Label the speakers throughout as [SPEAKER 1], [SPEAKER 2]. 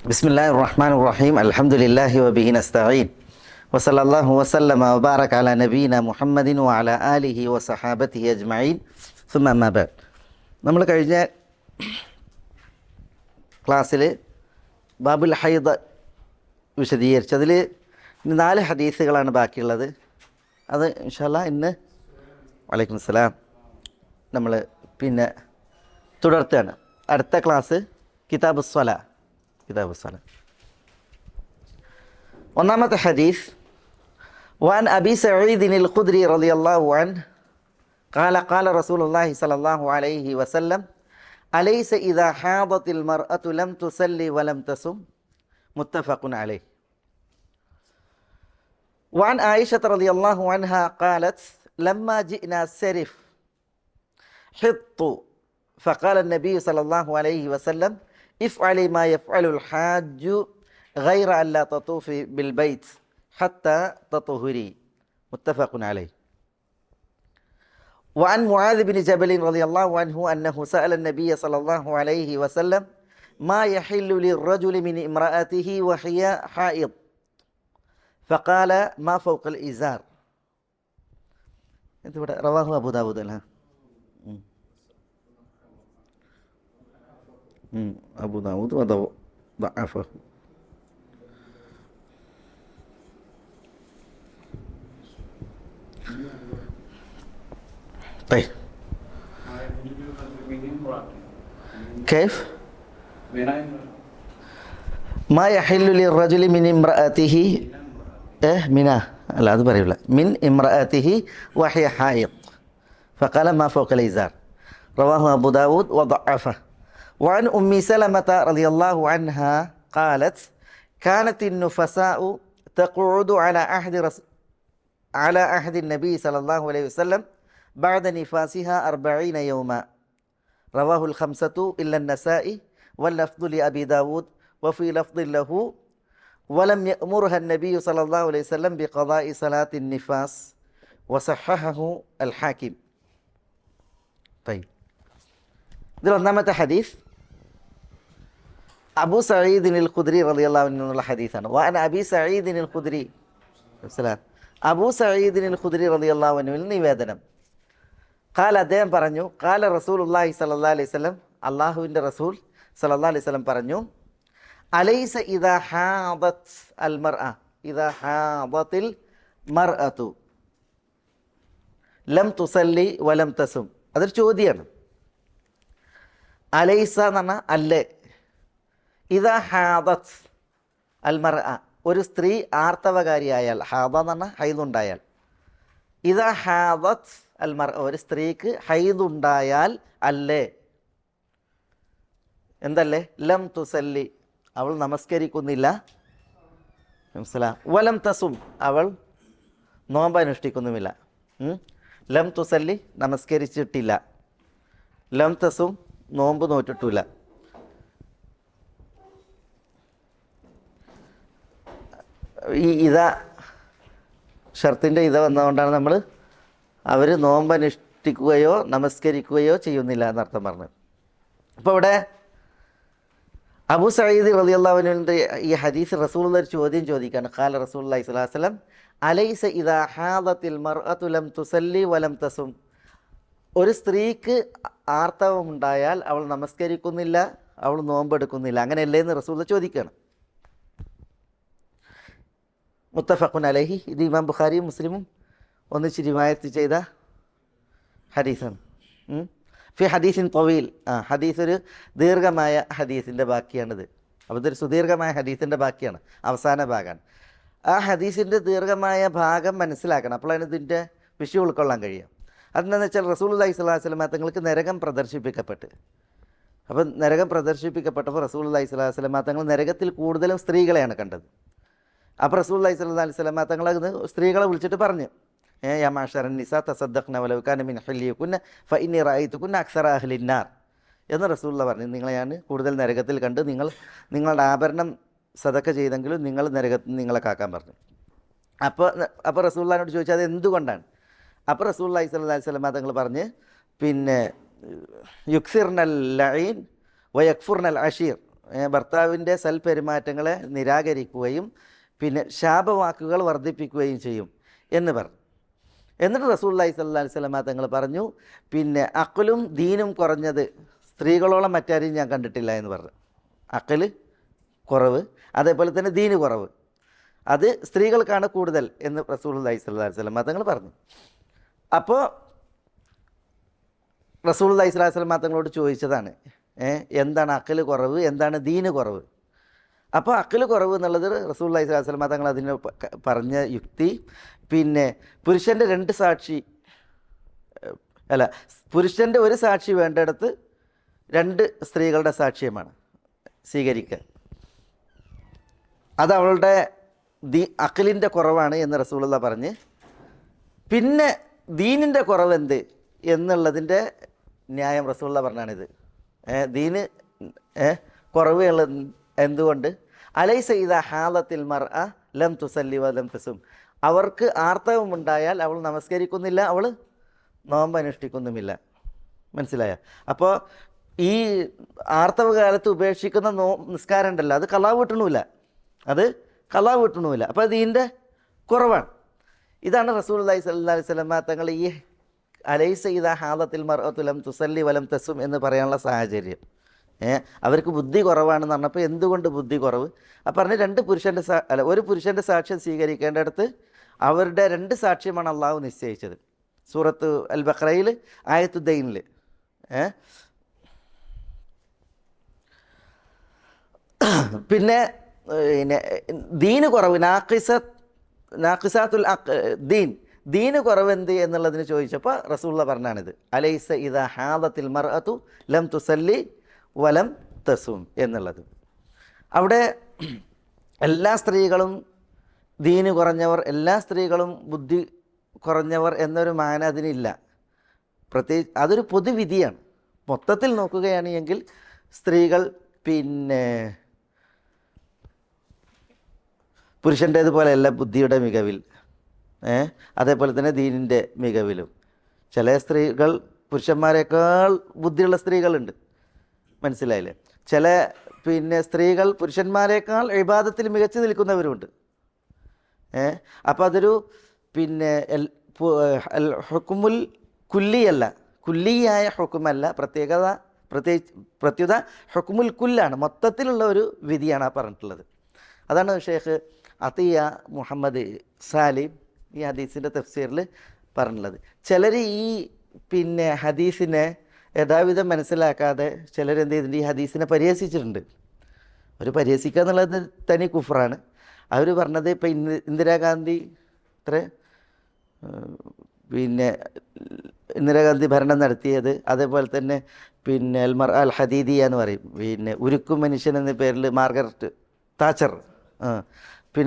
[SPEAKER 1] ബിസ്മില്ലാഹിർ റഹ്മാനിർ റഹീം അൽഹംദുലില്ലാഹി വബിഹി നസ്തഈൻ വസല്ലല്ലാഹു വസല്ലമ വബാറക അലാ നബീന മുഹമ്മദിൻ വഅലാ ആലിഹി വസഹാബത്തിഹി അജ്മഈൻ സുമ്മ അമ്മാ ബഅദ്. നമ്മൾ കഴിഞ്ഞ ക്ലാസ്സിൽ ബാബുൽ ഹൈദ് വിശദീകരിച്ചതിൽ ഇന്ന് 4 ഹദീസുകളാണ് ബാക്കിയുള്ളത്. അത് ഇൻഷാ അല്ലാഹ് ഇന്ന് വലൈക്കും സലാം നമ്മൾ തുടർത്തുകയാണ്. അടുത്ത ക്ലാസ് കിതാബുസ് സ്വലാ. ഒന്നാമത്തെ ഹദീസ് വഅൻ അബീ സഈദ് അൽ-ഖുദ്രി റളിയല്ലാഹു അൻഹു قال قال رسول الله صلى الله عليه وسلم أليس إذا حاضت المرأة لم تصلي ولم تصم متفق عليه. وعن عائشة رضي الله عنها قالت لما جئنا السرف حطوا فقال النبي صلى الله عليه وسلم افعلي ما يفعل الحاج غير أن لا تطوفي بالبيت حتى تطهري متفق عليه. وعن معاذ بن جبل رضي الله عنه أنه سأل النبي صلى الله عليه وسلم ما يحل للرجل من امرأته وهي حائض فقال ما فوق الإزار. رواه أبو داود. أبو داود وضعفه. طيب كيف ما يحل للرجل من امرأته لا هذا بريء من امرأته وهي حائض فقال ما فوق الإزار. رواه أبو داود وضعفه. وعن أم سلمة رضي الله عنها قالت كانت النفساء تقعد على عهد النبي صلى الله عليه وسلم بعد نفاسها 40 يوما. رواه الخمسة إلا النسائي واللفظ لأبي داود وفي لفظ له ولم يأمرها النبي صلى الله عليه وسلم بقضاء صلاة النفاس وصححه الحاكم. طيب ഇതിൽ ഒന്നാമത്തെ ഹദീസ് അബൂ സഈദ് അൽ-ഖുദ്രി റളിയല്ലാഹു അൻഹു എന്നുള്ള ഹദീസാണ്. വഅൻ അബീ സഈദ് അൽ-ഖുദ്രി അബൂ സഈദ് അൽ-ഖുദ്രി റളിയല്ലാഹു അൻഹുവിൽ നിവേദനം ഖാല അദ്ദേഹം പറഞ്ഞു ഖാല റസൂലുള്ളാഹി സ്വല്ലല്ലാഹു അലൈഹി വസല്ലം അല്ലാഹുവിൻ്റെ റസൂൽ സ്വല്ലല്ലാഹു അലൈഹി വസല്ലം പറഞ്ഞു അലൈസ ഇദാ ഹാദത് അൽ മർഅ ഇദാ ഹാദത്തിൽ മർഅതു ലം തുസല്ലി വലം തസും. അതൊരു ചോദ്യമാണ്. അലൈസ എന്ന് പറഞ്ഞാൽ അല്ലേ, ഇദാ ഹാദത്ത് അൽ മർഅ ഒരു സ്ത്രീ ആർത്തവകാരിയായാൽ, ഹാദ എന്ന് പറഞ്ഞാൽ ഹൈദുണ്ടായാൽ, ഇദാ ഹാദത്ത് അൽ മർഅ ഒരു സ്ത്രീക്ക് ഹൈദുണ്ടായാൽ അല്ലേ, എന്തല്ലേ, ലം തുസല്ലി അവൾ നമസ്കരിക്കുന്നില്ല, വലം തസും അവൾ നോമ്പ് അനുഷ്ഠിക്കുന്നുമില്ല. ലം തുസല്ലി നമസ്കരിച്ചിട്ടില്ല, ലം തസും നോമ്പ് നോറ്റിട്ടില്ല. ഈ ഷർത്തിൻ്റെ വന്നതുകൊണ്ടാണ് നമ്മൾ അവർ നോമ്പ് അനുഷ്ഠിക്കുകയോ നമസ്കരിക്കുകയോ ചെയ്യുന്നില്ല എന്നർത്ഥം പറഞ്ഞത്. അപ്പോൾ ഇവിടെ അബൂ സഈദ് റളിയല്ലാഹു അൻഹുവിൻ്റെ ഈ ഹദീസ് റസൂലുള്ള ഒരു ചോദ്യം ചോദിക്കുകയാണ്. ഖാല റസൂലുള്ളാഹി സ്വല്ലല്ലാഹു അലൈഹി വസല്ലം അലൈസ ഇദാ ഹാദത്തിൽ മർഅതു ലം തുസല്ലി വലം തസും ഒരു സ്ത്രീക്ക് ആർത്തവമുണ്ടായാൽ അവൾ നമസ്കരിക്കുന്നില്ല, അവൾ നോമ്പെടുക്കുന്നില്ല, അങ്ങനെയല്ലേ എന്ന് റസൂൽ ചോദിക്കുകയാണ്. മുത്തഫഖുൻ അലൈഹി. ഇത് ഇമാം ബുഖാരിയും മുസ്ലിമും ഒന്നിച്ച് റിവായത്ത് ചെയ്ത ഹദീസാണ്. ഫി ഹദീസിൻ ത്വവീൽ ഹദീസ് ഒരു ദീർഘമായ ഹദീസിൻ്റെ ബാക്കിയാണിത്. അപ്പോൾ ഇതൊരു സുദീർഘമായ ഹദീസിൻ്റെ ബാക്കിയാണ്, അവസാന ഭാഗമാണ്. ആ ഹദീസിൻ്റെ ദീർഘമായ ഭാഗം മനസ്സിലാക്കണം, അപ്പോഴാണ് ഇതിൻ്റെ വിഷയം ഉൾക്കൊള്ളാൻ കഴിയുക. അതെന്താണെന്ന് വെച്ചാൽ റസൂലുള്ളാഹി സ്വല്ലല്ലാഹു അലൈഹി വസല്ലം തങ്ങൾക്ക് നരകം പ്രദർശിപ്പിക്കപ്പെട്ട്, അപ്പം നരകം പ്രദർശിപ്പിക്കപ്പെട്ടപ്പോൾ റസൂലുള്ളാഹി സ്വല്ലല്ലാഹു അലൈഹി വസല്ലം തങ്ങൾ നരകത്തിൽ കൂടുതലും സ്ത്രീകളെയാണ് കണ്ടത്. അപ്പോൾ റസൂലുള്ളാഹി സ്വല്ലല്ലാഹു അലൈഹി വസല്ലം തങ്ങൾ സ്ത്രീകളെ വിളിച്ചിട്ട് പറഞ്ഞു, യാ മാശറൻ നിസാ തസദ്ദഖ്ന വലൗ കാന മിൻ ഹല്ലികുന്ന ഫഇന്നി റഅയ്തുകുന്ന അക്സറ അഹ്ലിന്നാർ എന്ന് റസൂലുള്ള പറഞ്ഞു. നിങ്ങളെ ഞാൻ കൂടുതൽ നരകത്തിൽ കണ്ട്, നിങ്ങളുടെ ആഭരണം സദക്ക ചെയ്തെങ്കിലും നിങ്ങൾ നരകത്തിൽ നിങ്ങളെ കാക്കാൻ പറഞ്ഞു. അപ്പോൾ റസൂലുള്ളാഹിനോട് ചോദിച്ചാൽ അത് എന്തുകൊണ്ടാണ്? അപ്പോൾ റസൂലുള്ളാഹി സ്വല്ലല്ലാഹു അലൈഹി വസല്ലം തങ്ങൾ പറഞ്ഞ് യുക്സിർനൽ ലഈൻ വയക്ഫുർനൽ അഷീർ ഭർത്താവിൻ്റെ സൽപെരുമാറ്റങ്ങളെ നിരാകരിക്കുകയും പിന്നെ ശാപവാക്കുകൾ വർദ്ധിപ്പിക്കുകയും ചെയ്യും എന്ന് പറഞ്ഞു. എന്നിട്ട് റസൂലുള്ളാഹി സ്വല്ലല്ലാഹി അലൈഹി വസല്ലം തങ്ങൾ പറഞ്ഞു, പിന്നെ അഖലും ദീനും കുറഞ്ഞത് സ്ത്രീകളോളം മറ്റാരെയും ഞാൻ കണ്ടിട്ടില്ല എന്ന് പറഞ്ഞു. അഖല് കുറവ്, അതേപോലെ തന്നെ ദീന് കുറവ്, അത് സ്ത്രീകൾക്കാണ് കൂടുതൽ എന്ന് റസൂലുള്ളാഹി സ്വല്ലല്ലാഹി അലൈഹി വസല്ലം തങ്ങൾ പറഞ്ഞു. അപ്പോൾ റസൂലുള്ളാഹി സ്വല്ലല്ലാഹി അലൈഹി വസല്ലം തങ്ങളോട് ചോദിച്ചതാണ്, എന്താണ് അഖല് കുറവ്, എന്താണ് ദീന് കുറവ്? അപ്പോൾ അഖല് കുറവ് എന്നുള്ളത് റസൂലുള്ളാഹി സ്വല്ലല്ലാഹി അലൈഹി വസല്ലം തങ്ങൾ അതിന് പറഞ്ഞ യുക്തി, പിന്നെ പുരുഷൻ്റെ പുരുഷൻ്റെ ഒരു സാക്ഷി വേണ്ടിടത്ത് 2 സ്ത്രീകളുടെ സാക്ഷ്യമാണ് സ്വീകരിക്കുക. അത് അവളുടെ അഖലിൻ്റെ കുറവാണ് എന്ന് റസൂലുള്ളാഹി പറഞ്ഞ്, പിന്നെ ദീനിൻ്റെ കുറവെന്ത് എന്നുള്ളതിൻ്റെ ന്യായം റസൂലുള്ളാഹി പറഞ്ഞാണിത്. ദീന് കുറവ് ഉള്ളത് എന്തുകൊണ്ട്? അലൈസ ഇദാ ഹാലത്തിൽ മർഅ ലം തുസല്ലി വലം തസും, അവർക്ക് ആർത്തവമുണ്ടായാൽ അവൾ നമസ്കരിക്കുന്നില്ല, അവൾ നോമ്പ് അനുഷ്ഠിക്കുന്നുമില്ല. മനസ്സിലായ? അപ്പോൾ ഈ ആർത്തവ കാലത്ത് ഉപേക്ഷിക്കുന്ന നിസ്കാരം ഉണ്ടല്ലോ, അത് ഖളാ വീട്ടണമില്ല, അപ്പോൾ അത് ഇതിൻ്റെ കുറവാണ്. ഇതാണ് റസൂലുള്ളാഹി സ്വല്ലല്ലാഹി അലൈഹി വസല്ലം തങ്ങൾ ഈ അലൈസ ഇദാ ഹാലത്തിൽ മർഅതു ലം തുസല്ലി വലം തസും എന്ന് പറയാനുള്ള സാഹചര്യം. അവർക്ക് ബുദ്ധി കുറവാണെന്ന് പറഞ്ഞപ്പോൾ എന്തുകൊണ്ട് ബുദ്ധി കുറവ്? അപ്പം പറഞ്ഞ് ഒരു പുരുഷൻ്റെ സാക്ഷ്യം സ്വീകരിക്കേണ്ടടുത്ത് അവരുടെ 2 സാക്ഷ്യമാണ് അള്ളാഹു നിശ്ചയിച്ചത്. സൂറത്ത് അൽ ബഖറയിൽ ആയത്തുദ്ദൈനിൽ പിന്നെ ദീന് കുറവ്, നാഖിസാത്തുൽ ദീന് കുറവെന്ത് എന്നുള്ളതിന് ചോദിച്ചപ്പോൾ റസൂലുള്ളാഹി പറഞ്ഞാണിത്, അലൈസ ഇദാ ഹാദത്തിൽ മർഅതു ലം തുസല്ലി വലം തസും എന്നുള്ളത്. അവിടെ എല്ലാ സ്ത്രീകളും ദീന് കുറഞ്ഞവർ, എല്ലാ സ്ത്രീകളും ബുദ്ധി കുറഞ്ഞവർ എന്നൊരു മാന അതിനില്ല. പ്രത്യേകിച്ച് അതൊരു പൊതുവിധിയാണ്. മൊത്തത്തിൽ നോക്കുകയാണെങ്കിൽ സ്ത്രീകൾ പിന്നെ പുരുഷൻ്റേതുപോലെയല്ല ബുദ്ധിയുടെ മികവിൽ, അതേപോലെ തന്നെ ദീനിൻ്റെ മികവിലും. ചില സ്ത്രീകൾ പുരുഷന്മാരെക്കാൾ ബുദ്ധിയുള്ള സ്ത്രീകളുണ്ട്, മനസ്സിലായില്ലേ? ചില സ്ത്രീകൾ പുരുഷന്മാരെക്കാൾ ഇബാദത്തിൽ മികച്ചു നിൽക്കുന്നവരുമുണ്ട്. അപ്പോൾ അതൊരു ഹുക്കുമുൽ കുല്ലിയല്ല, കുല്ലിയായ ഹുക്കുമല്ല, പ്രത്യുത ഹുക്കുമുൽ കുല്ലാണ്, മൊത്തത്തിലുള്ള ഒരു വിധിയാണ് ആ പറഞ്ഞിട്ടുള്ളത്. അതാണ് ഷെയ്ഖ് അത്തിയ മുഹമ്മദ് സാലിം ഈ ഹദീസിൻ്റെ തഫ്സീറിൽ പറഞ്ഞിട്ടുള്ളത്. ചിലർ ഈ ഹദീസിനെ യഥാവിധം മനസ്സിലാക്കാതെ ചിലരെന്ത് ചെയ്തിട്ടുണ്ട്, ഈ ഹദീസിനെ പരിഹസിച്ചിട്ടുണ്ട്. അവർ പരിഹസിക്കുക എന്നുള്ളത് തനി കുഫറാണ്. അവർ പറഞ്ഞത് ഇപ്പം ഇന്ദിരാഗാന്ധി ഇന്ദിരാഗാന്ധി ഭരണം നടത്തിയത്, അതേപോലെ തന്നെ അൽ ഹദീദിയ എന്ന് പറയും, ഉരുക്കും മനുഷ്യൻ എന്ന പേരിൽ മാർഗരറ്റ് താച്ചർ,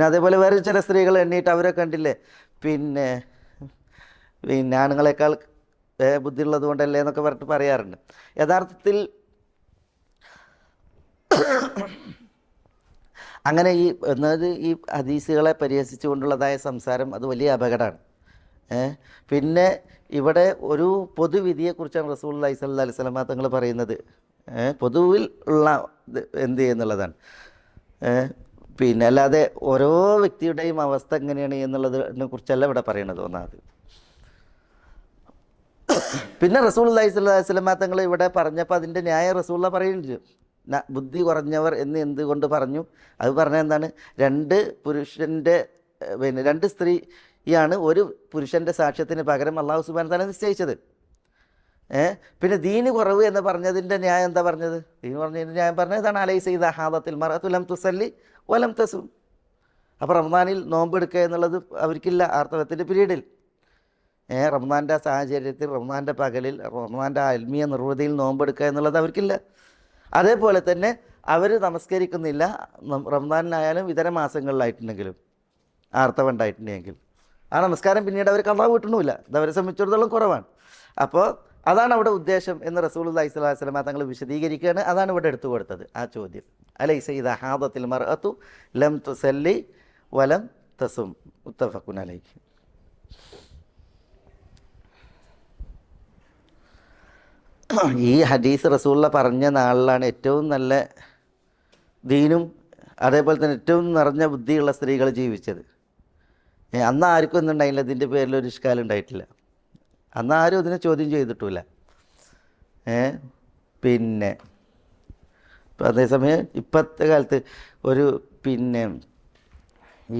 [SPEAKER 1] അതേപോലെ വേറെ ചില സ്ത്രീകൾ എണ്ണീട്ട് അവരെ കണ്ടില്ലേ ആണുങ്ങളെക്കാൾ ബുദ്ധിയുള്ളത് കൊണ്ടല്ലേ എന്നൊക്കെ പറഞ്ഞിട്ട് പറയാറുണ്ട്. യഥാർത്ഥത്തിൽ അങ്ങനെ ഈ ഹദീസുകളെ പരിഹസിച്ചുകൊണ്ടുള്ളതായ സംസാരം അത് വലിയ അപകടമാണ്. പിന്നെ ഇവിടെ ഒരു പൊതുവിധിയെക്കുറിച്ചാണ് റസൂലുള്ളാഹി സ്വല്ലല്ലാഹി അലൈഹി വസല്ലം തങ്ങൾ പറയുന്നത്. പൊതുവിൽ ഉള്ള എന്ത് ചെയ്യുന്നുള്ളതാണ്. അല്ലാതെ ഓരോ വ്യക്തിയുടെയും അവസ്ഥ എങ്ങനെയാണ് എന്നുള്ളതിനെ കുറിച്ചല്ല ഇവിടെ പറയണത്. ഒന്നാമത് പിന്നെ റസൂലുള്ളാഹി സ്വല്ലല്ലാഹി അലൈഹി വസല്ലം തങ്ങൾ ഇവിടെ പറഞ്ഞപ്പോൾ അതിൻ്റെ ന്യായം റസൂലുള്ളാഹി പറയുന്നുണ്ട്. ബുദ്ധി കുറഞ്ഞവർ എന്ന് എന്തുകൊണ്ട് പറഞ്ഞു? അത് പറഞ്ഞാൽ എന്താണ്, 2 പുരുഷൻ്റെ 2 സ്ത്രീയാണ് ഒരു പുരുഷൻ്റെ സാക്ഷ്യത്തിന് പകരം അല്ലാഹു സുബ്ഹാനഹു വ തആല നിശ്ചയിച്ചത്. പിന്നെ ദീന് കുറവ് എന്ന് പറഞ്ഞതിൻ്റെ ന്യായം എന്താ പറഞ്ഞത്? ദീന് പറഞ്ഞതിൻ്റെ ന്യായം പറഞ്ഞതാണ് അലൈസ ഇദാ ഹാദത്തിൽ മർഅതു ലം തുസല്ലി വലം തസും. അപ്പോൾ റമദാനിൽ നോമ്പ് എടുക്കുക എന്നുള്ളത് അവർക്കില്ല. ആർത്തവത്തിൻ്റെ പീരീഡിൽ റമദാൻ്റെ സാഹചര്യത്തിൽ, റമദാൻ്റെ പകലിൽ, റമദാൻ്റെ ആത്മീയ നിർവൃതിയിൽ നോമ്പെടുക്കുക എന്നുള്ളത് അവർക്കില്ല. അതേപോലെ തന്നെ അവർ നമസ്കരിക്കുന്നില്ല റമദാനിലായാലും ഇതര മാസങ്ങളിലായിട്ടുണ്ടെങ്കിലും ആർത്തവം ഉണ്ടായിട്ടുണ്ടെങ്കിൽ ആ നമസ്കാരം പിന്നീട് അവർ ഖളാ വീട്ടണമില്ല. അതവരെ സംബന്ധിച്ചിടത്തോളം കുറവാണ്. അപ്പോൾ അതാണ് അവിടെ ഉദ്ദേശം എന്ന് റസൂലുള്ളാഹി സ്വല്ലല്ലാഹി അലൈഹി വസല്ലം തങ്ങൾ വിശദീകരിക്കുകയാണ്. അതാണ് ഇവിടെ എടുത്തു കൊടുത്തത് ആ ചോദ്യം. അലൈസ ഇദാ ഹാദത്തിൽ മർഅതു ലം തുസല്ലി വലം തസും. മുത്തഫഖുൻ അലൈഹി. ഈ ഹദീസ് റസൂലുള്ള പറഞ്ഞ നാളിലാണ് ഏറ്റവും നല്ല ദീനും അതേപോലെ തന്നെ ഏറ്റവും നിറഞ്ഞ ബുദ്ധിയുള്ള സ്ത്രീകൾ ജീവിച്ചത്. അന്ന് ആർക്കും ഒന്നും ഉണ്ടായില്ല, ഇതിൻ്റെ പേരിലൊരു ഇഷ്കാലം ഉണ്ടായിട്ടില്ല. അന്ന് ആരും ഇതിനെ ചോദ്യം ചെയ്തിട്ടില്ല. പിന്നെ ഇപ്പം അതേസമയം ഇപ്പോഴത്തെ കാലത്ത് ഒരു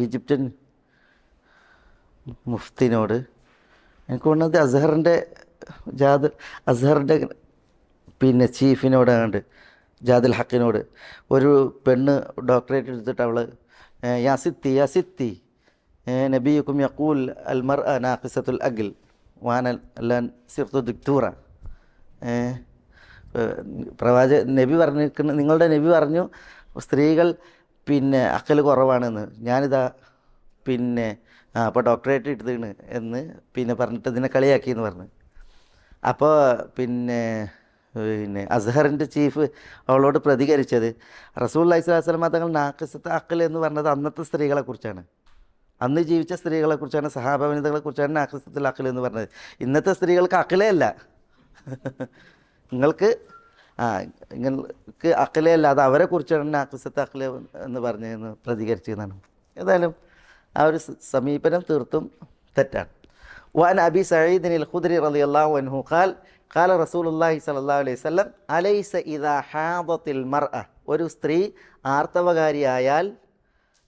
[SPEAKER 1] ഈജിപ്ഷ്യൻ മുഫ്തിനോട് എനിക്ക് തോന്നുന്നത് അസ്ഹറിൻ്റെ ചീഫിനോടാണ്ട് ജാദുൽ ഹക്കിനോട് ഒരു പെണ്ണ് ഡോക്ടറേറ്റ് എടുത്തിട്ട് അവൾ യാസിത്തി നബിയുക്കും യഖൂൽ അൽ മർഅ നാഖിസത്തുൽ അഖിൽ വാന അല്ലാൻ സിർതു ദിക്തൂറ. നബി പറഞ്ഞിരിക്കുന്ന, നിങ്ങളുടെ നബി പറഞ്ഞു സ്ത്രീകൾ അക്കൽ കുറവാണെന്ന്. ഞാനിതാ അപ്പോൾ ഡോക്ടറേറ്റ് എടുത്തിണ് എന്ന് പറഞ്ഞിട്ട് ഇതിനെ കളിയാക്കിയെന്ന് പറഞ്ഞു. അപ്പോൾ അസ്ഹറിൻ്റെ ചീഫ് അവളോട് പ്രതികരിച്ചത് റസൂലുള്ളാഹി സ്വല്ലല്ലാഹു അലൈഹി വസല്ലം തങ്ങൾ നാഖിസത്ത് അഖൽ എന്ന് പറഞ്ഞത് അന്നത്തെ സ്ത്രീകളെക്കുറിച്ചാണ്, അന്ന് ജീവിച്ച സ്ത്രീകളെക്കുറിച്ചാണ്, സഹാബ വനിതകളെക്കുറിച്ചാണ് നാഖിസത്തുൽ അഖൽ എന്ന് പറഞ്ഞത്. ഇന്നത്തെ സ്ത്രീകൾക്ക് അഖലേ അല്ല, നിങ്ങൾക്ക് അഖലേ അല്ല, അത് അവരെ കുറിച്ചാണ് നാഖിസത്ത് അഖൽ എന്ന് പറഞ്ഞതെന്ന് പ്രതികരിച്ചതെന്നാണ്. ഏതായാലും ആ ഒരു സമീപനം തീർത്തും തെറ്റാണ്. വഅൻ അബി സഈദ് ഖുദ്രി റളിയല്ലാഹു അൻഹു ഖാല റസൂലുള്ളാഹി സ്വല്ലല്ലാഹു അലൈഹി വസല്ലം അലൈസ ഇദാ ഹാദത്തിൽ മർഅ, ഒരു സ്ത്രീ ആർത്തവകാരിയായാൽ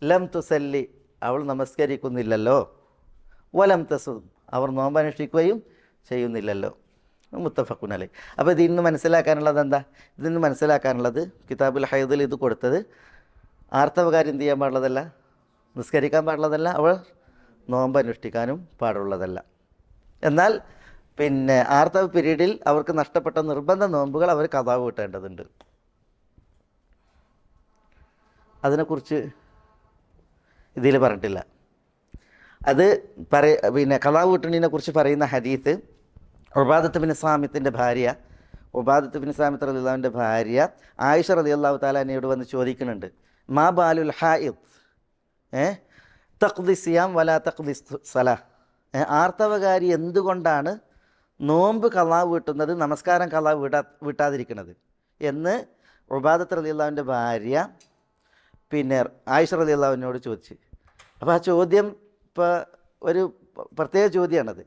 [SPEAKER 1] ലം തുസല്ലി, അവൾ നമസ്കരിക്കുന്നില്ലല്ലോ, വലം തസും, അവർ നോമ്പനുഷ്ഠിക്കുകയും ചെയ്യുന്നില്ലല്ലോ. മുത്തഫഖുൻ അലൈഹി. അപ്പോൾ ഇതിന്ന് മനസ്സിലാക്കാനുള്ളത് എന്താ? ഇതിന്ന് മനസ്സിലാക്കാനുള്ളത് കിതാബുൽ ഹൈദിൽ ഇത് കൊടുത്തത് ആർത്തവകാരി എന്ത് ചെയ്യാൻ പാടുള്ളതല്ല, നിസ്കരിക്കാൻ പാടുള്ളതല്ല, അവൾ നോമ്പ് അനുഷ്ഠിക്കാനും പാടുള്ളതല്ല. എന്നാൽ ആർത്തവ പീരീഡിൽ അവർക്ക് നഷ്ടപ്പെട്ട നിർബന്ധ നോമ്പുകൾ അവർ ഖദാ വീട്ടേണ്ടതുണ്ട്. അതിനെക്കുറിച്ച് ഇതിൽ പറഞ്ഞിട്ടില്ല. അത് ഖദാ വീട്ടുന്നതിനെ കുറിച്ച് പറയുന്ന ഹദീത്ത് ഉബാദത്ത് ബിൻ സാമിത്തിൻ്റെ ഭാര്യ, ഉബാദത്ത് ബിൻ സാമിത്ത് റളിയല്ലാഹുവിൻ്റെ ഭാര്യ ആയിഷ റളിയല്ലാഹു തആല അൻഹയോട് വന്ന് ചോദിക്കുന്നുണ്ട്, മാ ബാലുൽ ഹായിദ് തഖ്ദി സിയാം വലാ തഖ്ദി സലാ, ആർത്തവകാരി എന്തുകൊണ്ടാണ് നോമ്പ് ഖളാ വീട്ടുന്നത്, നമസ്കാരം ഖളാ വീട്ടാതിരിക്കുന്നത് എന്ന് ഉബാദത്ത് റളിയല്ലാഹുവിൻ്റെ ഭാര്യ ആയിഷ റളിയല്ലാഹുവിനോട് ചോദിച്ചു. അപ്പോൾ ആ ചോദ്യം ഇപ്പോൾ ഒരു പ്രത്യേക ചോദ്യമാണത്.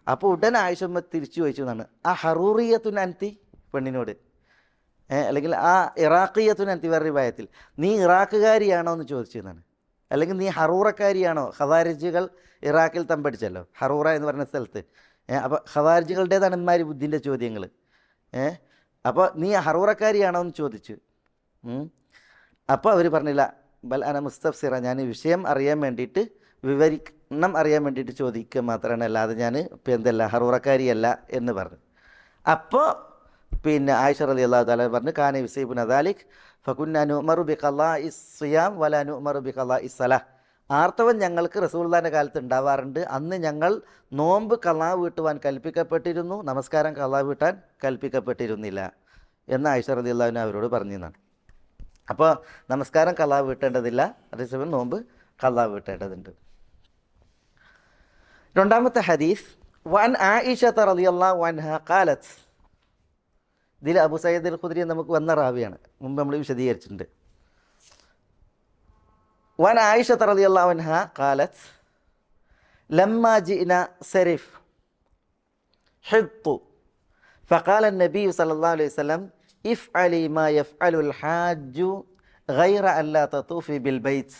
[SPEAKER 1] അപ്പോൾ ഉടൻ ആയിഷമ്മ തിരിച്ചു ചോദിച്ചു എന്നാണ്, ആ ഹറൂറിയത്തുൻ അൻതി, പെണ്ണിനോട്, അല്ലെങ്കിൽ ആ ഇറാഖിയത്തുൻ അൻതി വേറെ റിവായത്തിൽ, നീ ഇറാഖുകാരിയാണോ എന്ന് ചോദിച്ചു എന്നാണ്. അല്ലെങ്കിൽ നീ ഹറൂറക്കാരിയാണോ? ഖവാരിജുകൾ ഇറാഖിൽ തമ്പടിച്ചല്ലോ, ഹറൂറ എന്ന് പറഞ്ഞ സ്ഥലത്ത്. അപ്പോൾ ഖവാരിജുകളുടേതാണ് ഇമ്മാരി ബുദ്ധിൻ്റെ ചോദ്യങ്ങൾ. അപ്പോൾ നീ ഹറൂറക്കാരിയാണോ എന്ന് ചോദിച്ചു. അപ്പോൾ അവർ പറഞ്ഞില്ല, ബൽ അന മുസ്തഫ്സിറ, ഞാൻ ഈ വിഷയം അറിയാൻ വേണ്ടിയിട്ട്, വിവരണം അറിയാൻ വേണ്ടിയിട്ട് ചോദിക്കുക മാത്രമാണ്, അല്ലാതെ ഞാൻ എന്തല്ല ഹറൂറക്കാരിയല്ല എന്ന് പറഞ്ഞു. അപ്പോൾ ആയിഷ റളിയല്ലാഹു തആല പറഞ്ഞു, കാന യുസീബുന ദാലിക് ഫകുന്ന നുഅ്മറു ബിഖളാഇ സിയാം വലാ നുഅ്മറു ബിഖളാഇ സലാഹ്, ആർത്തവം ഞങ്ങൾക്ക് റസൂലുള്ളാഹിന്റെ കാലത്ത് ഉണ്ടാവാറുണ്ട്, അന്ന് ഞങ്ങൾ നോമ്പ് ഖളാ വീട്ടുവാൻ കൽപ്പിക്കപ്പെട്ടിരുന്നു, നമസ്കാരം ഖളാ വീട്ടാൻ കൽപ്പിക്കപ്പെട്ടിരുന്നില്ല എന്ന് ആയിഷ റളിയല്ലാഹു അൻഹ അവരോട് പറഞ്ഞതാണ്. അപ്പോൾ നമസ്കാരം ഖളാ വീട്ടേണ്ടതില്ല, അതേസമയം നോമ്പ് ഖളാ വീട്ടേണ്ടതുണ്ട്. രണ്ടാമത്തെ ഹദീസ് വഅൻ ആയിഷത റളിയല്ലാഹു അൻഹ ഖാലത്ത്, ഇതിൽ അബൂ സഈദ് അൽ ഖുദ്രി നമുക്ക് വന്ന റാവിയാണ്, മുമ്പ് നമ്മൾ വിശദീകരിച്ചിട്ടുണ്ട്. വഅൻ ആയിഷത റളിയല്ലാഹു അൻഹ ഖാലത്ത് ലമ്മാ ജിഅനാ സരിഫ് ഹിത്തു ഫഖാല النبي صلى الله عليه وسلم ഇഫ്അലി മാ യഫ്അലുൽ ഹാജ്ജു ഗൈറ അല്ലാ തതൂഫി ബിൽ ബൈത്ത്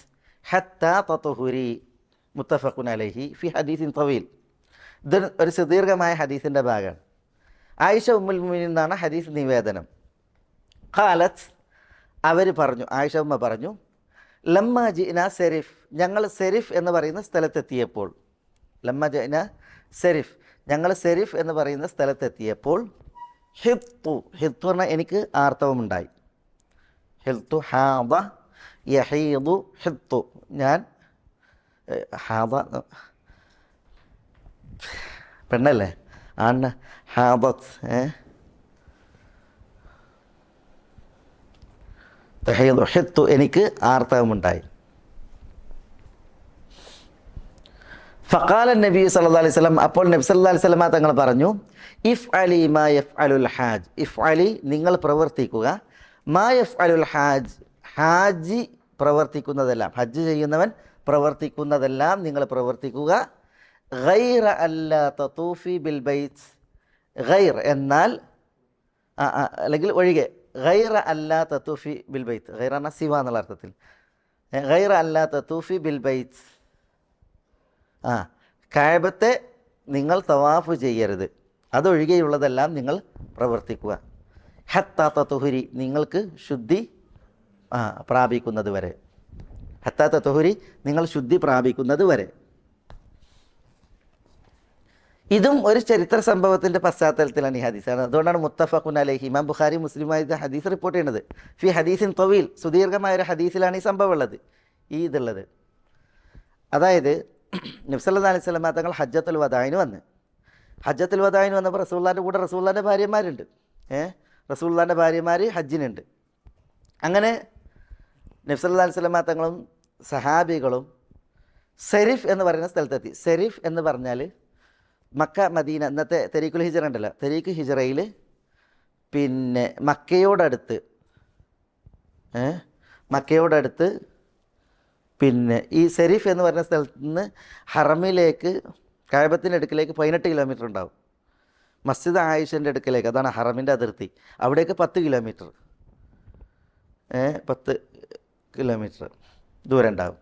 [SPEAKER 1] ഹത്താ തത്ഹുരി. മുത്തഫഖുൻ അലൈഹി ഫി ഹദീസിൻ തവീൽ. ഇത് ഒരു സുദീർഘമായ ഹദീസിൻ്റെ ഭാഗമാണ്. ആയിഷ ഉമ്മുൽ മുഅ്മിനീൻ എന്നാണ് ഹദീസ് നിവേദനം. ഖാലത്ത്, അവർ പറഞ്ഞു, ആയിഷ ഉമ്മ പറഞ്ഞു, ലമ്മ ജിഅന സെരിഫ്, ഞങ്ങൾ സെരിഫ് എന്ന് പറയുന്ന സ്ഥലത്തെത്തിയപ്പോൾ, ലമ്മ ജിഅന സെരിഫ്, ഞങ്ങൾ സെരിഫ് എന്ന് പറയുന്ന സ്ഥലത്തെത്തിയപ്പോൾ, ഹിത്തു, ഹിത്തു പറഞ്ഞാൽ എനിക്ക് ആർത്തവമുണ്ടായി. ഹിത്തു ഹാദ യഹീദു ഹിത്തു, ഞാൻ ഹാദ പെണ്ണല്ലേ, ആണ് ഹാദത്ത്, തഹീദു ഹിത്തു, എനിക്ക് ആർത്തവമുണ്ടായി. ഫഖാല നബി സല്ലല്ലാഹു അലൈഹി വസല്ലം, അപ്പോൾ നബി സല്ലല്ലാഹു അലൈഹി വസല്ലം തങ്ങൾ പറഞ്ഞു, ഇഫ്അലി മാ യഫ്അലുൽ ഹാജ്, ഇഫ്അലി നിങ്ങൾ പ്രവർത്തിക്കുക, മാ യഫ്അലുൽ ഹാജ്, ഹാജി പ്രവർത്തിക്കുന്നതെല്ലാം, ഹജ്ജ് ചെയ്യുന്നവൻ പ്രവർത്തിക്കുന്നതെല്ലാം നിങ്ങൾ പ്രവർത്തിക്കുക. ഗൈറ അല്ലാ തതൂഫി ബിൽ ബൈത്ത്, ഗൈർ എന്നാൽ അല്ലെങ്കിൽ ഒഴികെ, ഗൈറ അല്ലാ തതൂഫി ബിൽ ബൈത്ത്, ഗൈറ എന്നാൽ സിവ എന്നുള്ള അർത്ഥത്തിൽ, ഗൈറ അല്ലാ തതൂഫി ബിൽ ബൈത്ത്, കഅബത്തെ നിങ്ങൾ തവാഫ് ചെയ്യരുത്, അതൊഴികെയുള്ളതെല്ലാം നിങ്ങൾ പ്രവർത്തിക്കുക. ഹത്താ തതുഹുരി, നിങ്ങൾക്ക് ശുദ്ധി പ്രാപിക്കുന്നത് വരെ, ഹത്താ തതുഹുരി, നിങ്ങൾ ശുദ്ധി പ്രാപിക്കുന്നത് വരെ. ഇതും ഒരു ചരിത്ര സംഭവത്തിൻ്റെ പശ്ചാത്തലത്തിലാണ് ഈ ഹദീസാണ്. അതുകൊണ്ടാണ് മുത്തഫഖുൻ അലൈഹി, ഇമാം ബുഖാരി മുസ്ലിമായി ഹദീസ് റിപ്പോർട്ട് ചെയ്യുന്നത്. ഫി ഹദീസിൻ തവീൽ, സുദീർഘമായൊരു ഹദീസിലാണ് ഈ സംഭവം ഉള്ളത്, ഈ ഇതുള്ളത്. അതായത് നബി സല്ലല്ലാഹു അലൈഹി വസല്ലം തങ്ങൾ ഹജ്ജത്തുൽ വദാഇന് വന്ന്, ഹജ്ജത്തുൽ വദാഇന് വന്നപ്പോൾ റസൂലുള്ളാഹിൻ്റെ കൂടെ റസൂലുള്ളാഹിൻ്റെ ഭാര്യമാരുണ്ട്, റസൂലുള്ളാഹിൻ്റെ ഭാര്യമാർ ഹജ്ജിനുണ്ട്. അങ്ങനെ നബി സല്ലല്ലാഹു അലൈഹി വസല്ലം തങ്ങളും സഹാബികളും സെരിഫ് എന്ന് പറയുന്ന സ്ഥലത്തെത്തി. സെരിഫ് എന്ന് പറഞ്ഞാൽ മക്ക മദീന, ഇന്നത്തെ തെരീഖുൽ ഹിജ്റ ഉണ്ടല്ലോ, തെരീഖ് ഹിജ്റയിൽ പിന്നെ മക്കയോടടുത്ത് പിന്നെ ഈ സെരിഫ് എന്ന് പറയുന്ന സ്ഥലത്ത് നിന്ന് ഹറമിലേക്ക്, കഅബത്തിൻ്റെ അടുക്കിലേക്ക് 18 കിലോമീറ്റർ ഉണ്ടാവും. മസ്ജിദ് ആയിഷൻ്റെ അടുക്കിലേക്ക്, അതാണ് ഹറമിൻ്റെ അതിർത്തി, അവിടേക്ക് 10 കിലോമീറ്റർ 10 കിലോമീറ്റർ ദൂരം ഉണ്ടാവും.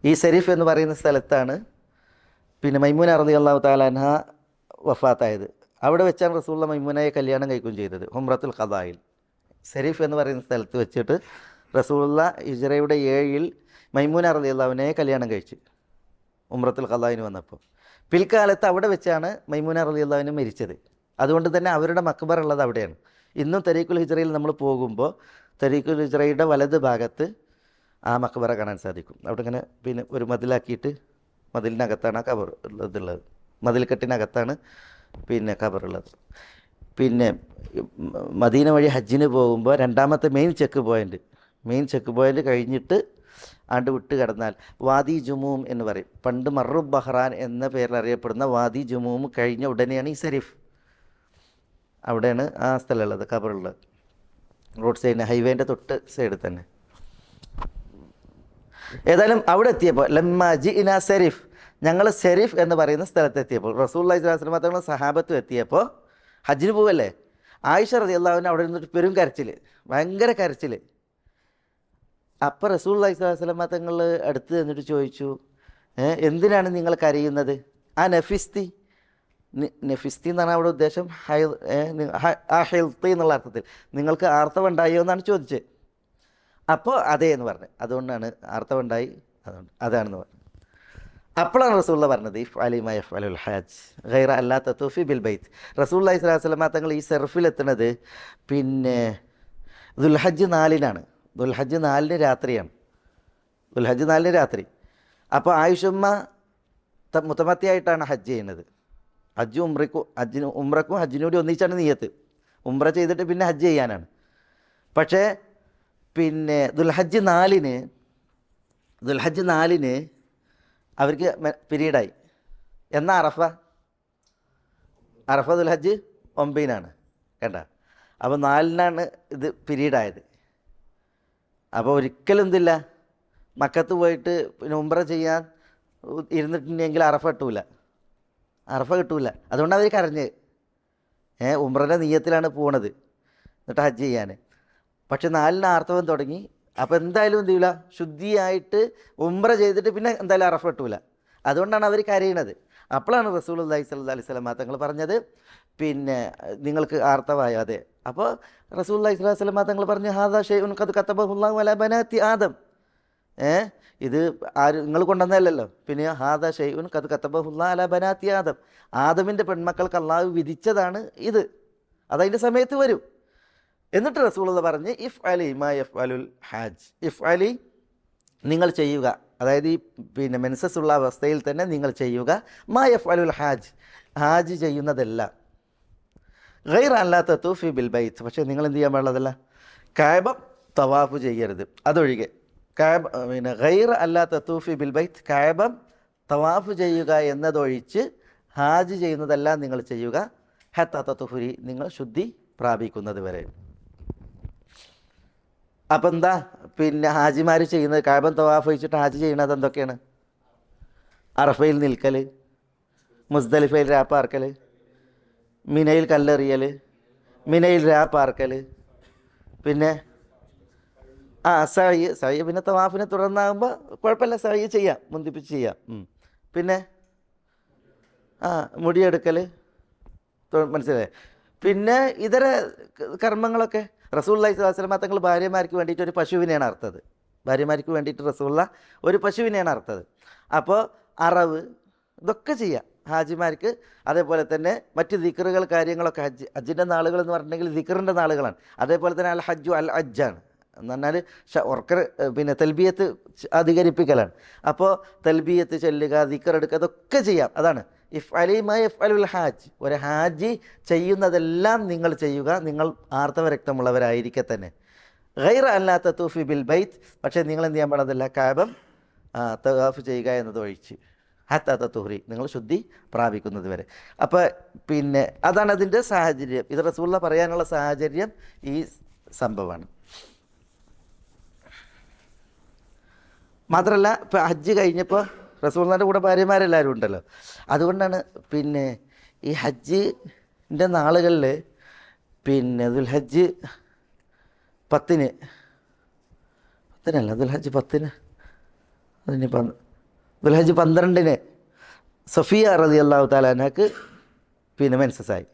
[SPEAKER 1] ഈ സെരിഫ് എന്ന് പറയുന്ന സ്ഥലത്താണ് പിന്നെ മൈമൂന റളിയല്ലാഹു തആല അൻഹ വഫാത്തായത്. അവിടെ വെച്ചാണ് റസൂലുള്ളാഹി മൈമൂനയെ കല്യാണം കഴിക്കുകയും ചെയ്തത്, ഉംറത്തുൽ ഖദായിൽ. സെരിഫ് എന്ന് പറയുന്ന സ്ഥലത്ത് വെച്ചിട്ട് റസൂലുള്ളാഹി ഹിജ്റയുടെ 7-ൽ മൈമൂന റളിയല്ലാഹുവിനെ കല്യാണം കഴിച്ച് ഉംറത്തുൽ ഖദായിന് വന്നപ്പോൾ. പിൽക്കാലത്ത് അവിടെ വെച്ചാണ് മൈമൂന റളിയല്ലാഹുവിനെ മരിച്ചത്. അതുകൊണ്ട് തന്നെ അവരുടെ മക്ബറ ഉള്ളത് അവിടെയാണ്. ഇന്നും തരീഖുൽ ഹിജ്റയിൽ നമ്മൾ പോകുമ്പോൾ തരീഖുൽ ഹിജ്റയുടെ വലത് ഭാഗത്ത് ആ മക്ബറ കാണാൻ സാധിക്കും. അവിടെ ഇങ്ങനെ പിന്നെ ഒരു മതിലാക്കിയിട്ട്, മതിലിനകത്താണ് ആ ഖബർ ഉള്ളത്, മതിൽക്കെട്ടിനകത്താണ് പിന്നെ ഖബറുള്ളത്. പിന്നെ മദീന വഴി ഹജ്ജിന് പോകുമ്പോൾ രണ്ടാമത്തെ മെയിൻ ചെക്ക് പോയിൻ്റ് കഴിഞ്ഞിട്ട് ആണ്ട് വിട്ട് കിടന്നാൽ വാദി ജുമൂം എന്ന് പറയും. പണ്ട് മർറുബ് ബഹ്റാൻ എന്ന പേരിൽ അറിയപ്പെടുന്ന വാദി ജുമൂം കഴിഞ്ഞ ഉടനെയാണ് ഈ സെരിഫ്. അവിടെയാണ് ആ സ്ഥലമുള്ളത്, ഖബറുള്ളത്. റോഡ് സൈഡിന്, ഹൈവേൻ്റെ തൊട്ട് സൈഡിൽ തന്നെ. ഏതായാലും അവിടെ എത്തിയപ്പോൾ ലമ്മ ജിഇനാ സെരിഫ്, ഞങ്ങൾ സെരിഫ് എന്ന് പറയുന്ന സ്ഥലത്തെത്തിയപ്പോൾ റസൂലുള്ളാഹി സ്വല്ലല്ലാഹു അലൈഹി വസല്ലം തങ്ങളും സഹാബത്തും എത്തിയപ്പോൾ, ഹജ്ജിന് പോവല്ലേ, ആയിഷ റളിയല്ലാഹു അൻഹ അവിടെ നിന്നിട്ട് പെരും കരച്ചിൽ, ഭയങ്കര കരച്ചിൽ. അപ്പോൾ റസൂലുള്ളാഹി സ്വല്ലല്ലാഹു അലൈഹി വസല്ലം തങ്ങൾ അടുത്ത് എന്നിട്ട് ചോദിച്ചു, എന്തിനാണ് നിങ്ങൾ കരയുന്നത്? ആ നഫിസ്തി എന്ന് പറഞ്ഞാൽ അവിടെ ഉദ്ദേശം ഹെൽത്തി എന്നുള്ള അർത്ഥത്തിൽ, നിങ്ങൾക്ക് ആർത്തവമുണ്ടായോ എന്നാണ് ചോദിച്ചത്. അപ്പോൾ അതേ എന്ന് പറഞ്ഞു, അതുകൊണ്ടാണ് ആർത്തവമുണ്ടായി, അതുകൊണ്ട് അതാണെന്ന് പറഞ്ഞു. അപ്പോഴാണ് റസൂലുള്ളാഹി പറഞ്ഞത് ഇഫ് അലിമ എഫ് അലുൽ ഹജ്ജ് ഗൈറ അല്ലാ തതൂഫി ബിൽ ബൈത്ത്. റസൂലുള്ളാഹി സ്വല്ലല്ലാഹു അലൈഹി വസല്ലം തങ്ങൾ ഈ സെർഫിലെത്തുന്നത് പിന്നെ ദുൽഹജ്ജ് 4-നാണ്. ദുൽഹജ്ജ് 4-ന് രാത്രിയാണ്, ദുൽഹജ്ജ് 4-ന് രാത്രി. അപ്പോൾ ആയിഷുമ്മ മുത്തമത്തിയായിട്ടാണ് ഹജ്ജ് ചെയ്യുന്നത്. ഉംറക്കും ഹജ്ജിനും കൂടി ഒന്നിച്ചാണ് നിയ്യത്ത്. ഉംറ ചെയ്തിട്ട് പിന്നെ ഹജ്ജ് ചെയ്യാനാണ്. പക്ഷേ പിന്നെ ദുൽഹജ്ജ് 4-ന് അവർക്ക് പിരീഡായി. എന്നാൽ അറഫ ദുൽഹജ്ജ് 9-നാണ്, കണ്ട. അപ്പോൾ 4-നാണ് ഇത് പിരീഡായത്. അപ്പോൾ ഒരിക്കലും എന്തില്ല, മക്കത്ത് പോയിട്ട് പിന്നെ ഉംറ ചെയ്യാൻ ഇരുന്നിട്ടുണ്ടെങ്കിൽ അറഫ കിട്ടൂല. അതുകൊണ്ട് അവർ കരഞ്ഞ് ഉംറൻ്റെ നിയ്യത്തിലാണ് പോണത്, എന്നിട്ട് ഹജ്ജ് ചെയ്യാൻ. പക്ഷെ 4-ന് ആർത്തവം തുടങ്ങി. അപ്പോൾ എന്തായാലും എന്ത് ചെയ്യില്ല, ശുദ്ധിയായിട്ട് ഉംറ ചെയ്തിട്ട് പിന്നെ എന്തായാലും അറഫ കിട്ടൂല. അതുകൊണ്ടാണ് അവർ കരയണത്. അപ്പോഴാണ് റസൂലുള്ളാഹി സ്വല്ലല്ലാഹു അലൈഹി വസല്ലം തങ്ങൾ പറഞ്ഞത് പിന്നെ നിങ്ങൾക്ക് ആർത്തവായോ? അതെ. അപ്പോൾ റസൂലുള്ളാഹി സ്വല്ലല്ലാഹു അലൈഹി വസല്ലം തങ്ങൾ പറഞ്ഞു ഹാദാ ഷൈഉൻ ഖദ് കതബഹുല്ലാഹു അലാ ബനാത്തി ആദം. ഇത് ആരും നിങ്ങൾ കൊണ്ടുവന്നതല്ലല്ലോ, പിന്നെ ഹാദാ ഷൈഉൻ ഖദ് കതബഹുല്ലാഹു അലാ ബനാത്തി ആദം, ആദമിൻ്റെ പെൺമക്കൾക്ക് അള്ളാഹു വിധിച്ചതാണ് ഇത്, അതതിൻ്റെ സമയത്ത് വരും. എന്നിട്ട് റസൂലുള്ളാഹി പറഞ്ഞ് ഇഫ് അലി മാ യഫ് അലുൽ ഹാജ്, ഇഫ് അലി നിങ്ങൾ ചെയ്യുക, അതായത് ഈ പിന്നെ മെൻസസ് ഉള്ള അവസ്ഥയിൽ തന്നെ നിങ്ങൾ ചെയ്യുക, മാ യഫ് അലുൽ ഹാജ് ചെയ്യുന്നതെല്ലാം, ഗൈറ അല്ലാ തതൂഫി ബിൽ ബൈത്ത്, പക്ഷേ നിങ്ങൾ എന്ത് ചെയ്യാൻ പാടുള്ളതല്ല, കഅബ തവാഫ് ചെയ്യരുത്, അതൊഴികെ. കഅബ പിന്നെ ഗൈറ അല്ലാ തതൂഫി ബിൽ ബൈത്ത്, കഅബ തവാഫ് ചെയ്യുക എന്നതൊഴിച്ച് ഹാജ് ചെയ്യുന്നതെല്ലാം നിങ്ങൾ ചെയ്യുക, ഹത്താ തതുഹുരി, നിങ്ങൾ ശുദ്ധി പ്രാപിക്കുന്നത് വരെ. അപ്പം എന്താ പിന്നെ ഹാജിമാർ ചെയ്യുന്നത്? കഅബ തവാഫ് വെച്ചിട്ട് ഹാജി ചെയ്യുന്നത് എന്തൊക്കെയാണ്? അറഫയിൽ നിൽക്കൽ, മുസ്ദലിഫയിൽ രാപ്പാർക്കൽ, മിനയിൽ കല്ലെറിയൽ, മിനയിൽ രാപ്പാർക്കൽ, പിന്നെ സഅയ് പിന്നെ തവാഫിനെ തുടർന്നാകുമ്പോൾ കുഴപ്പമില്ല, സഅയ് ചെയ്യാം, മുന്തിപ്പിച്ച് ചെയ്യാം. പിന്നെ മുടിയെടുക്കൽ, മനസ്സിലായേ? പിന്നെ ഇതര കർമ്മങ്ങളൊക്കെ റസൂലുള്ളാഹി സ്വല്ലല്ലാഹു അലൈഹി വസല്ലം തങ്ങൾ ഭാര്യമാർക്ക് വേണ്ടിയിട്ട് ഒരു പശുവിനെയാണ് അറുത്തത്. ഭാര്യമാർക്ക് വേണ്ടിയിട്ട് റസൂലുള്ള ഒരു പശുവിനെയാണ് അറുത്തത്. അപ്പോൾ അറവ് ഇതൊക്കെ ചെയ്യാം ഹാജിമാർക്ക്. അതേപോലെ തന്നെ മറ്റ് ദിക്റുകൾ കാര്യങ്ങളൊക്കെ ഹജ്ജിൻ്റെ നാളുകൾ എന്ന് പറഞ്ഞിട്ടുണ്ടെങ്കിൽ ദിക്റിൻ്റെ നാളുകളാണ്. അതേപോലെ തന്നെ അൽ ഹജ്ജു അൽ ഹജ്ജാണ് എന്ന് പറഞ്ഞാൽ പിന്നെ തൽബിയത്ത് അധികരിപ്പിക്കലാണ്. അപ്പോൾ തൽബിയത്ത് ചൊല്ലുക, ദിക്റെടുക്കുക, അതൊക്കെ ചെയ്യാം. അതാണ് ഇഫ് അലി മൈ ഇഫ് അലുൽ ഹാജ്. ഒരു ഹാജി ചെയ്യുന്നതെല്ലാം നിങ്ങൾ ചെയ്യുക, നിങ്ങൾ ആർത്തവ രക്തമുള്ളവരായിരിക്കെ തന്നെ. ഗൈറ അല്ലാ തതൂഫി ബിൽ ബൈത്ത്. പക്ഷേ നിങ്ങൾ എന്ത് ചെയ്യാൻ പാടില്ല? കഅബ തവാഫ് ചെയ്യുക എന്നത് ഒഴിച്ച് ഹത്താ തതുഹ്രി, നിങ്ങൾ ശുദ്ധി പ്രാപിക്കുന്നത് വരെ. അപ്പോൾ പിന്നെ അതാണ് അതിൻ്റെ സാഹചര്യം. ഇത് റസൂലുള്ള പറയാനുള്ള സാഹചര്യം ഈ സംഭവമാണ്. മാത്രമല്ല ഇപ്പോൾ ഹജ്ജ് കഴിഞ്ഞപ്പോൾ റസൂലുള്ളാഹിൻ്റെ കൂടെ ഭാര്യമാരെല്ലാവരും ഉണ്ടല്ലോ. അതുകൊണ്ടാണ് പിന്നെ ഈ ഹജ്ജിൻ്റെ നാളുകളിൽ പിന്നെ ദുൽഹജ്ജ് 10-ന്, 10-നല്ല ദുൽഹജ്ജ് 10-ന്, അതിന് ദുൽഹജ്ജ് 12-ന് സഫിയ റളിയല്ലാഹു തആല അൻഹക്ക് പിന്നെ മെൻസസ്സായി.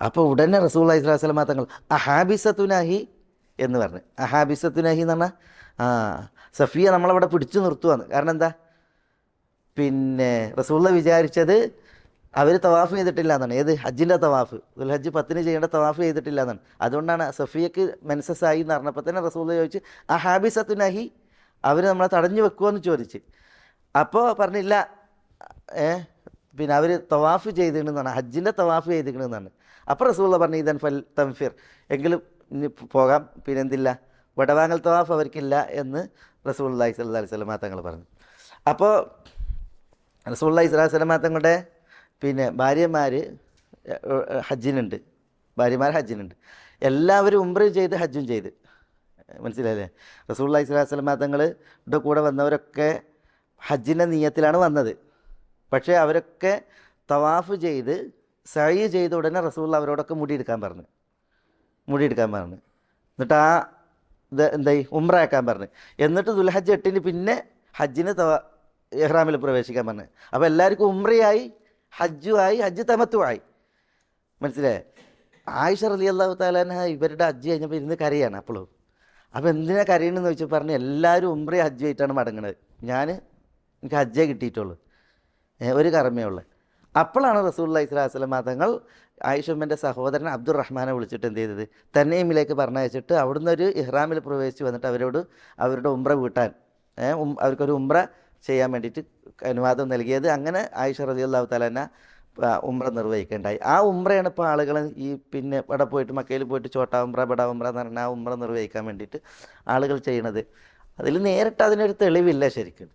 [SPEAKER 1] അപ്പോൾ ഉടനെ റസൂലുള്ളാഹി സ്വല്ലല്ലാഹു അലൈഹി വസല്ലം തങ്ങൾ അഹാബിസത്തുനാഹി എന്ന് പറഞ്ഞു. അഹാബിസത്തുനാഹി എന്ന് പറഞ്ഞാൽ സഫിയ നമ്മളവിടെ പിടിച്ചു നിർത്തുവാന്ന്. കാരണം എന്താ? പിന്നെ റസൂലുള്ളാഹി വിചാരിച്ചത് അവർ തവാഫ് ചെയ്തിട്ടില്ല എന്നാണ്. ഏത്? ഹജ്ജിൻ്റെ തവാഫ്, ദുൽഹജ്ജ് 10-ന് ചെയ്യേണ്ട തവാഫ് ചെയ്തിട്ടില്ല എന്നാണ്. അതുകൊണ്ടാണ് സഫിയക്ക് മെൻസസ്സായി എന്ന് പറഞ്ഞപ്പോൾ തന്നെ റസൂലുള്ളാഹി ചോദിച്ച് അഹാബിസത്തുനാഹി, അവർ നമ്മളെ തടഞ്ഞു വെക്കുമെന്ന് ചോദിച്ച്. അപ്പോൾ പറഞ്ഞില്ല, പിന്നെ അവർ തവാഫ് ചെയ്തിട്ടുണ്ടെന്നാണ്, ഹജ്ജിൻ്റെ തവാഫ് ചെയ്തിട്ടുണ്ടെന്നാണ്. അപ്പോൾ റസൂലുള്ളാഹി പറഞ്ഞു ഇദൻ ഫൽ തൻഫിർ, എങ്കിലും ഇനി പോകാം, പിന്നെ എന്തില്ല, വടവാങ്ങൽ തവാഫ് അവർക്കില്ല എന്ന് റസൂലുള്ളാഹി സ്വല്ലല്ലാഹി അലൈഹി വസല്ലം തങ്ങൾ പറഞ്ഞു. അപ്പോൾ റസൂലുള്ളാഹി സ്വല്ലല്ലാഹി അലൈഹി വസല്ലം തങ്ങളുടെ പിന്നെ ഭാര്യമാർ ഹജ്ജിനുണ്ട്, എല്ലാവരും ഉംറയും ചെയ്ത് ഹജ്ജും ചെയ്ത്. മനസ്സിലായില്ലേ? റസൂലുള്ളാഹി സ്വല്ലല്ലാഹി അലൈഹി വസല്ലം തങ്ങളുടെ കൂടെ വന്നവരൊക്കെ ഹജ്ജിൻ്റെ നിയ്യത്തിലാണ് വന്നത്. പക്ഷേ അവരൊക്കെ തവാഫ് ചെയ്ത് സഅയ് ചെയ്ത ഉടനെ റസൂലുള്ളാഹി അവരോടൊക്കെ മുടിയെടുക്കാൻ പറഞ്ഞു. എന്നിട്ട് ഇത് എന്തായി, ഉംറയാക്കാൻ പറഞ്ഞു. എന്നിട്ട് ദുൽഹജ്ജ് 8-ന് പിന്നെ ഹജ്ജിന് ഇഹ്റാമിൽ പ്രവേശിക്കാൻ പറഞ്ഞു. അപ്പോൾ എല്ലാവർക്കും ഉംറയായി, ഹജ്ജുമായി, ഹജ്ജ് തമത്തുമായി. മനസ്സിലായേ? ആയിഷ റളിയല്ലാഹു തആല അൻഹ ഇവരുടെ ഹജ്ജ് കഴിഞ്ഞപ്പോൾ ഇരുന്ന് കരയാണ്. അപ്പോഴും അപ്പോൾ എന്തിനാ കരയണമെന്ന് ചോദിച്ചാൽ പറഞ്ഞു എല്ലാവരും ഉംറയും ഹജ്ജും ആയിട്ടാണ് മടങ്ങുന്നത്, എനിക്ക് ഹജ്ജേ കിട്ടിയിട്ടുള്ളൂ, ഒരു കർമ്മയേ ഉള്ളൂ. അപ്പോഴാണ് റസൂലുള്ളാഹി സ്വല്ലല്ലാഹി അലൈഹി വസല്ലം തങ്ങൾ ആയിഷമ്മൻ്റെ സഹോദരൻ അബ്ദുറഹ്മാനെ വിളിച്ചിട്ട് എന്ത് ചെയ്തത്, തനീമിലേക്ക് പറഞ്ഞയച്ചിട്ട് അവിടുന്ന് ഒരു ഇഹ്റാമിൽ പ്രവേശിച്ച് വന്നിട്ട് അവരുടെ ഉംറ വീട്ടാൻ, അവർക്കൊരു ഉംറ ചെയ്യാൻ വേണ്ടിയിട്ട് അനുവാദം നൽകിയത്. അങ്ങനെ ആയിഷ റളിയല്ലാഹു തആല അൻഹ ഉംറ നിർവഹിക്കേണ്ടായി. ആ ഉംറയാണ് ഇപ്പോൾ ആളുകൾ ഈ പിന്നെ ഇവിടെ പോയിട്ട് മക്കയിൽ പോയിട്ട് ചോട്ടാ ഉംറ ബടാ ഉംറ എന്ന് പറഞ്ഞാൽ ആ ഉംറ നിർവഹിക്കാൻ വേണ്ടിയിട്ട് ആളുകൾ ചെയ്യണത്. അതിൽ നേരിട്ട് അതിനൊരു തെളിവില്ല ശരിക്കും.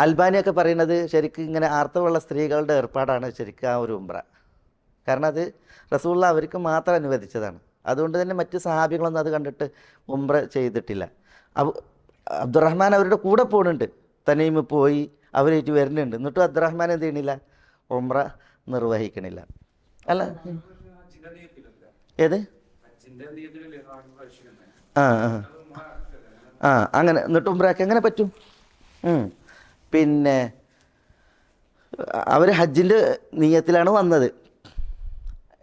[SPEAKER 1] അൽബാനിയൊക്കെ പറയുന്നത് ശരിക്കും ഇങ്ങനെ ആർത്തവമുള്ള സ്ത്രീകളുടെ ഏർപ്പാടാണ് ശരിക്കും ആ ഒരു ഉംറ. കാരണം അത് റസൂലുള്ളാഹി അവർക്ക് മാത്രം അനുവദിച്ചതാണ്. അതുകൊണ്ട് തന്നെ മറ്റ് സഹാബികളൊന്നും അത് കണ്ടിട്ട് ഉംറ ചെയ്തിട്ടില്ല. അബ്ദുറഹ്മാൻ അവരുടെ കൂടെ പോകുന്നുണ്ട്, തനീം പോയി അവരായിട്ട് വരുന്നുണ്ട്. എന്നിട്ടും അബ്ദുറഹ്മാൻ എന്ത് ചെയ്യണില്ല, ഉംറ നിർവഹിക്കണില്ല. അല്ല ഏത് അങ്ങനെ എന്നിട്ട് ഉംറയ്ക്ക് എങ്ങനെ പറ്റും? പിന്നെ അവർ ഹജ്ജിൻ്റെ നിയ്യത്തിലാണ് വന്നത്.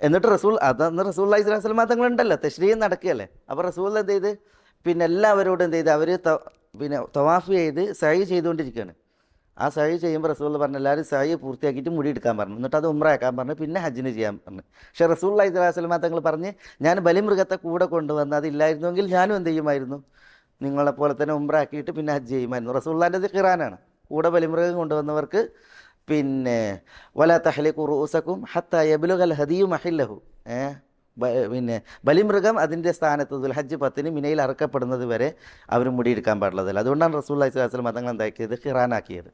[SPEAKER 1] എന്നിട്ട് അന്ന് റസൂലുള്ളാഹി സ്വല്ലല്ലാഹി അലൈഹി വസല്ലം തങ്ങളുണ്ടല്ലോ, തശ്രീഅ് നടക്കുകയല്ലേ. അപ്പോൾ റസൂൽ എന്ത് ചെയ്ത് പിന്നെ എല്ലാവരോടും എന്ത് ചെയ്ത് അവർ പിന്നെ തവാഫ് ചെയ്ത് സഅയ് ചെയ്തുകൊണ്ടിരിക്കുകയാണ്. ആ സഅയ് ചെയ്യുമ്പോൾ റസൂൽ പറഞ്ഞു എല്ലാവരും സഅയ് പൂർത്തിയാക്കിയിട്ട് മുടി എടുക്കാൻ പറഞ്ഞു. എന്നിട്ട് അത് ഉംറയാക്കാൻ പറഞ്ഞു, പിന്നെ ഹജ്ജിന് ചെയ്യാൻ പറഞ്ഞു. പക്ഷേ റസൂലുള്ളാഹി സ്വല്ലല്ലാഹി അലൈഹി വസല്ലം തങ്ങൾ പറഞ്ഞ് ഞാൻ ബലിമൃഗത്തെ കൂടെ കൊണ്ടുവന്ന് അതില്ലായിരുന്നുവെങ്കിൽ ഞാനും എന്ത് ചെയ്യുമായിരുന്നു, നിങ്ങളെപ്പോലെ തന്നെ ഉംറയാക്കിയിട്ട് പിന്നെ ഹജ്ജ് ചെയ്യുമായിരുന്നു. റസൂലുള്ളാഹിൻ്റെ ഖിറാനാണ്. കൂടെ ബലിമൃഗം കൊണ്ടുവന്നവർക്ക് പിന്നെ വലാ തഹ്ലിഖു റൂസക്കും ഹത്താ യബ്ലുഗൽ ഹദിയു മഹില്ലഹു, പിന്നെ ബലിമൃഗം അതിൻ്റെ സ്ഥാനത്ത് ദുൽഹജ്ജ് 10-ന് മിനയിൽ അറുക്കപ്പെടുന്നത് വരെ അവർ മുടിയെടുക്കാൻ പാടുള്ളതല്ല. അതുകൊണ്ടാണ് റസൂലുള്ളാഹി സ്വല്ലല്ലാഹി അലൈഹി വസല്ലം തങ്ങൾ എന്താക്കിയത്, ഖിറാനാക്കിയത്.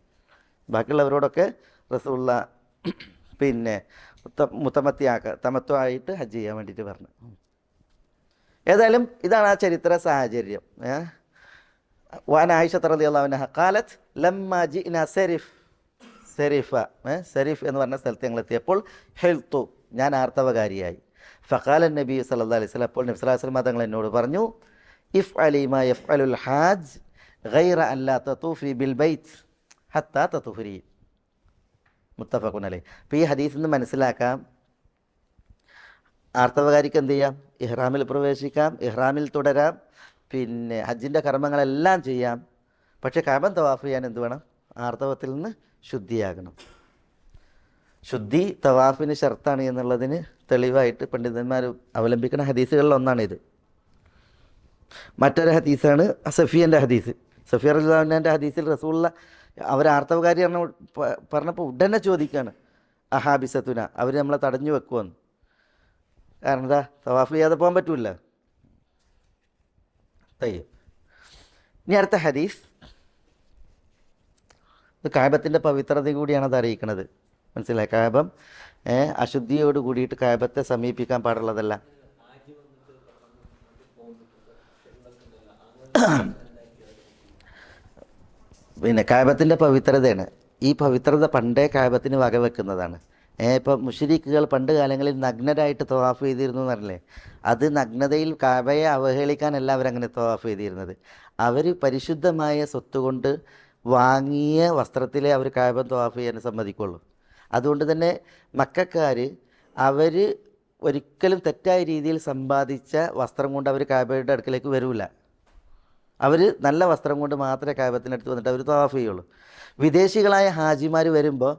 [SPEAKER 1] ബാക്കിയുള്ളവരോടൊക്കെ റസൂലുള്ളാഹി പിന്നെ തമത്തു ആയിട്ട് ഹജ്ജ് ചെയ്യാൻ വേണ്ടിയിട്ട് പറഞ്ഞു. ഏതായാലും ഇതാണ് ആ ചരിത്ര സാഹചര്യം. വാൻ ആയിഷ റളിയല്ലാഹു അൻഹ ഖാലത്ത് ലമ്മാ ജിഅ്നാ സെരിഫ സെരിഫ് എന്ന് പറഞ്ഞ സ്ഥലത്ത് ഞങ്ങൾ എത്തിയപ്പോൾ ഹെൽത്തു ഞാൻ ആർത്തവകാരിയായി. ഫഖാല നബി സല്ലല്ലാഹു അലൈഹി വസല്ലം, അപ്പോൾ നബി സല്ലല്ലാഹു അലൈഹി വസല്ലം തങ്ങൾ എന്നോട് പറഞ്ഞു, ഇഫ് അലി മാ യഫ്അലുൽ ഹാജ് ഗൈറ അല്ലാ തതൂഫി ബിൽ ബൈത്ത് ഹത്താ തതുഫരി. മുത്തഫഖുൻ അലൈഹി. അപ്പോൾ ഈ ഹദീസിൽ നിന്ന് മനസ്സിലാക്കാം, ആർത്തവകാരിക്ക് എന്ത് ചെയ്യാം? ഇഹ്റാമിൽ പ്രവേശിക്കാം, ഇഹ്റാമിൽ തുടരാം, പിന്നെ ഹജ്ജിൻ്റെ കർമ്മങ്ങളെല്ലാം ചെയ്യാം. പക്ഷേ കഅബ തവാഫ് ചെയ്യാൻ എന്ത് വേണം? ആർത്തവത്തിൽ നിന്ന് ശുദ്ധിയാകണം. ശുദ്ധി തവാഫിന് ഷർത്താണ് എന്നുള്ളതിന് തെളിവായിട്ട് പണ്ഡിതന്മാർ അവലംബിക്കുന്ന ഹദീസുകളിൽ ഒന്നാണിത്. മറ്റൊരു ഹദീസാണ് സഫിയൻ്റെ ഹദീസ്. സഫിയ റളിയല്ലാഹു അൻഹയുടെ ഹദീസിൽ റസൂലുള്ള അവർ ആർത്തവകാരി പറഞ്ഞപ്പോൾ ഉടനെ ചോദിക്കുകയാണ്, അഹാബിസത്തുന, അവർ നമ്മളെ തടഞ്ഞു വെക്കുമെന്ന്. കാരണം എന്താ? തവാഫ് ചെയ്യാതെ പോകാൻ പറ്റൂല. തയ്യം. ഇനി അടുത്ത ഹദീസ്, ഇത് കഅബത്തിൻ്റെ പവിത്രത കൂടിയാണ് അത് അറിയിക്കുന്നത്. മനസ്സിലായി? കഅബം അശുദ്ധിയോട് കൂടിയിട്ട് കഅബത്തെ സമീപിക്കാൻ പാടുള്ളതല്ല. പിന്നെ കഅബത്തിൻ്റെ പവിത്രതയാണ്. ഈ പവിത്രത പണ്ടേ കഅബത്തിന് വകവെക്കുന്നതാണ്. ഇപ്പം മുശ്രിക്കുകൾ പണ്ട് കാലങ്ങളിൽ നഗ്നരായിട്ട് തവാഫ് ചെയ്തിരുന്നു എന്നല്ലേ? അത് നഗ്നതയിൽ കഅബയെ അവഹേളിക്കാനല്ല അവരങ്ങനെ തവാഫ് ചെയ്തിരുന്നത്. അവർ പരിശുദ്ധമായ സ്വത്ത് കൊണ്ട് വാങ്ങിയ വസ്ത്രത്തിലേ അവർ കഅബ തവാഫ് ചെയ്യാൻ സമ്മതിക്കുള്ളൂ. അതുകൊണ്ട് തന്നെ മക്കക്കാർ അവർ ഒരിക്കലും തെറ്റായ രീതിയിൽ സമ്പാദിച്ച വസ്ത്രം കൊണ്ട് അവർ കഅബയുടെ അടുക്കലേക്ക് വരില്ല. അവർ നല്ല വസ്ത്രം കൊണ്ട് മാത്രമേ കഅബത്തിനടുത്ത് വന്നിട്ട് അവർ തവാഫ് ചെയ്യുള്ളൂ. വിദേശികളായ ഹാജിമാർ വരുമ്പോൾ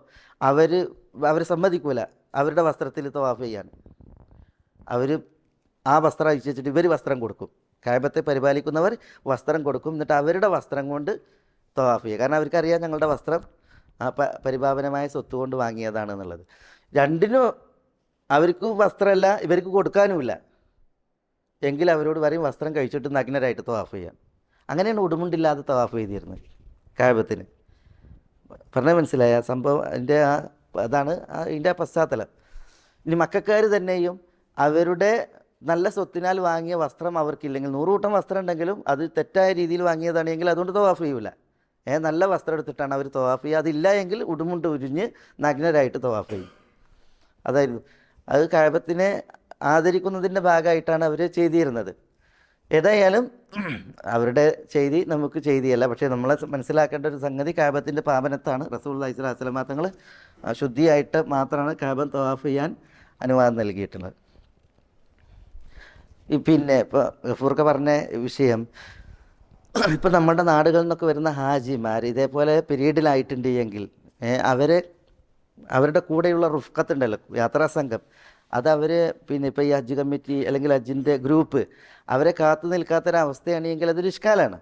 [SPEAKER 1] അവർ സമ്മതിക്കൂല അവരുടെ വസ്ത്രത്തിൽ തവാഫ് ചെയ്യാൻ. അവർ ആ വസ്ത്രം അഴിച്ച് വെച്ചിട്ട് ഇവർ വസ്ത്രം കൊടുക്കും. കഅബത്തെ പരിപാലിക്കുന്നവർ വസ്ത്രം കൊടുക്കും, എന്നിട്ട് അവരുടെ വസ്ത്രം കൊണ്ട് തവാഫ് ചെയ്യുക. കാരണം അവർക്കറിയാം ഞങ്ങളുടെ വസ്ത്രം ആ പരിപാവനമായ സ്വത്ത് കൊണ്ട് വാങ്ങിയതാണ് എന്നുള്ളത്. രണ്ടിനും അവർക്ക് വസ്ത്രമല്ല, ഇവർക്ക് കൊടുക്കാനുമില്ല. എങ്കിൽ അവരോട് പറയും വസ്ത്രം കഴിച്ചിട്ട് നഗ്നരായിട്ട് തവാഫ് ചെയ്യാൻ. അങ്ങനെയാണ് ഉടുമുണ്ടില്ലാതെ തവാഫ് ചെയ്തിരുന്നത് കഅബത്തിന്. പറഞ്ഞാൽ മനസ്സിലായ സംഭവം? അതാണ് ഇതിൻ്റെ പശ്ചാത്തലം. ഇനി മക്കക്കാർ തന്നെയും അവരുടെ നല്ല സ്വത്തിനാൽ വാങ്ങിയ വസ്ത്രം അവർക്കില്ലെങ്കിൽ, 100 കൂട്ടം വസ്ത്രം ഉണ്ടെങ്കിലും അത് തെറ്റായ രീതിയിൽ വാങ്ങിയതാണെങ്കിൽ അതുകൊണ്ട് തവാഫ് ചെയ്യൂല. നല്ല വസ്ത്രം എടുത്തിട്ടാണ് അവർ തവാഫ് ചെയ്യുക. അതില്ല എങ്കിൽ ഉടുമുണ്ട് ഉരിഞ്ഞ് നഗ്നരായിട്ട് തവാഫ് ചെയ്യും. അതായിരുന്നു അത് കഅബത്തിനെ ആദരിക്കുന്നതിൻ്റെ ഭാഗമായിട്ടാണ് അവർ ചെയ്തിരുന്നത്. ഏതായാലും അവരുടെ ചെയ്തി നമുക്ക് ചെയ്തിയല്ല. പക്ഷേ നമ്മളെ മനസ്സിലാക്കേണ്ട ഒരു സംഗതി, കഅബത്തിൻ്റെ പാവനത്താണ് റസൂലുള്ളാഹി സ്വല്ലല്ലാഹു അലൈഹി വസല്ലം തങ്ങൾ ശുദ്ധിയായിട്ട് മാത്രമാണ് കഅബ തവാഫ് ചെയ്യാൻ അനുവാദം നൽകിയിട്ടുള്ളത്. പിന്നെ ഇപ്പോൾ ഗഫൂർക്ക പറഞ്ഞ വിഷയം, ഇപ്പം നമ്മുടെ നാടുകളിൽ നിന്നൊക്കെ വരുന്ന ഹാജിമാർ ഇതേപോലെ പീരീഡിലായിട്ടുണ്ട് എങ്കിൽ അവരുടെ കൂടെയുള്ള റുഫ്ഖത്തുണ്ടല്ലോ, യാത്രാ സംഘം, അതവർ പിന്നെ ഇപ്പോൾ ഈ ഹജ്ജ് കമ്മിറ്റി അല്ലെങ്കിൽ ഹജ്ജിൻ്റെ ഗ്രൂപ്പ് അവരെ കാത്തു നിൽക്കാത്തൊരവസ്ഥയാണെങ്കിൽ അതൊരു ഇഷ്കാലാണ്.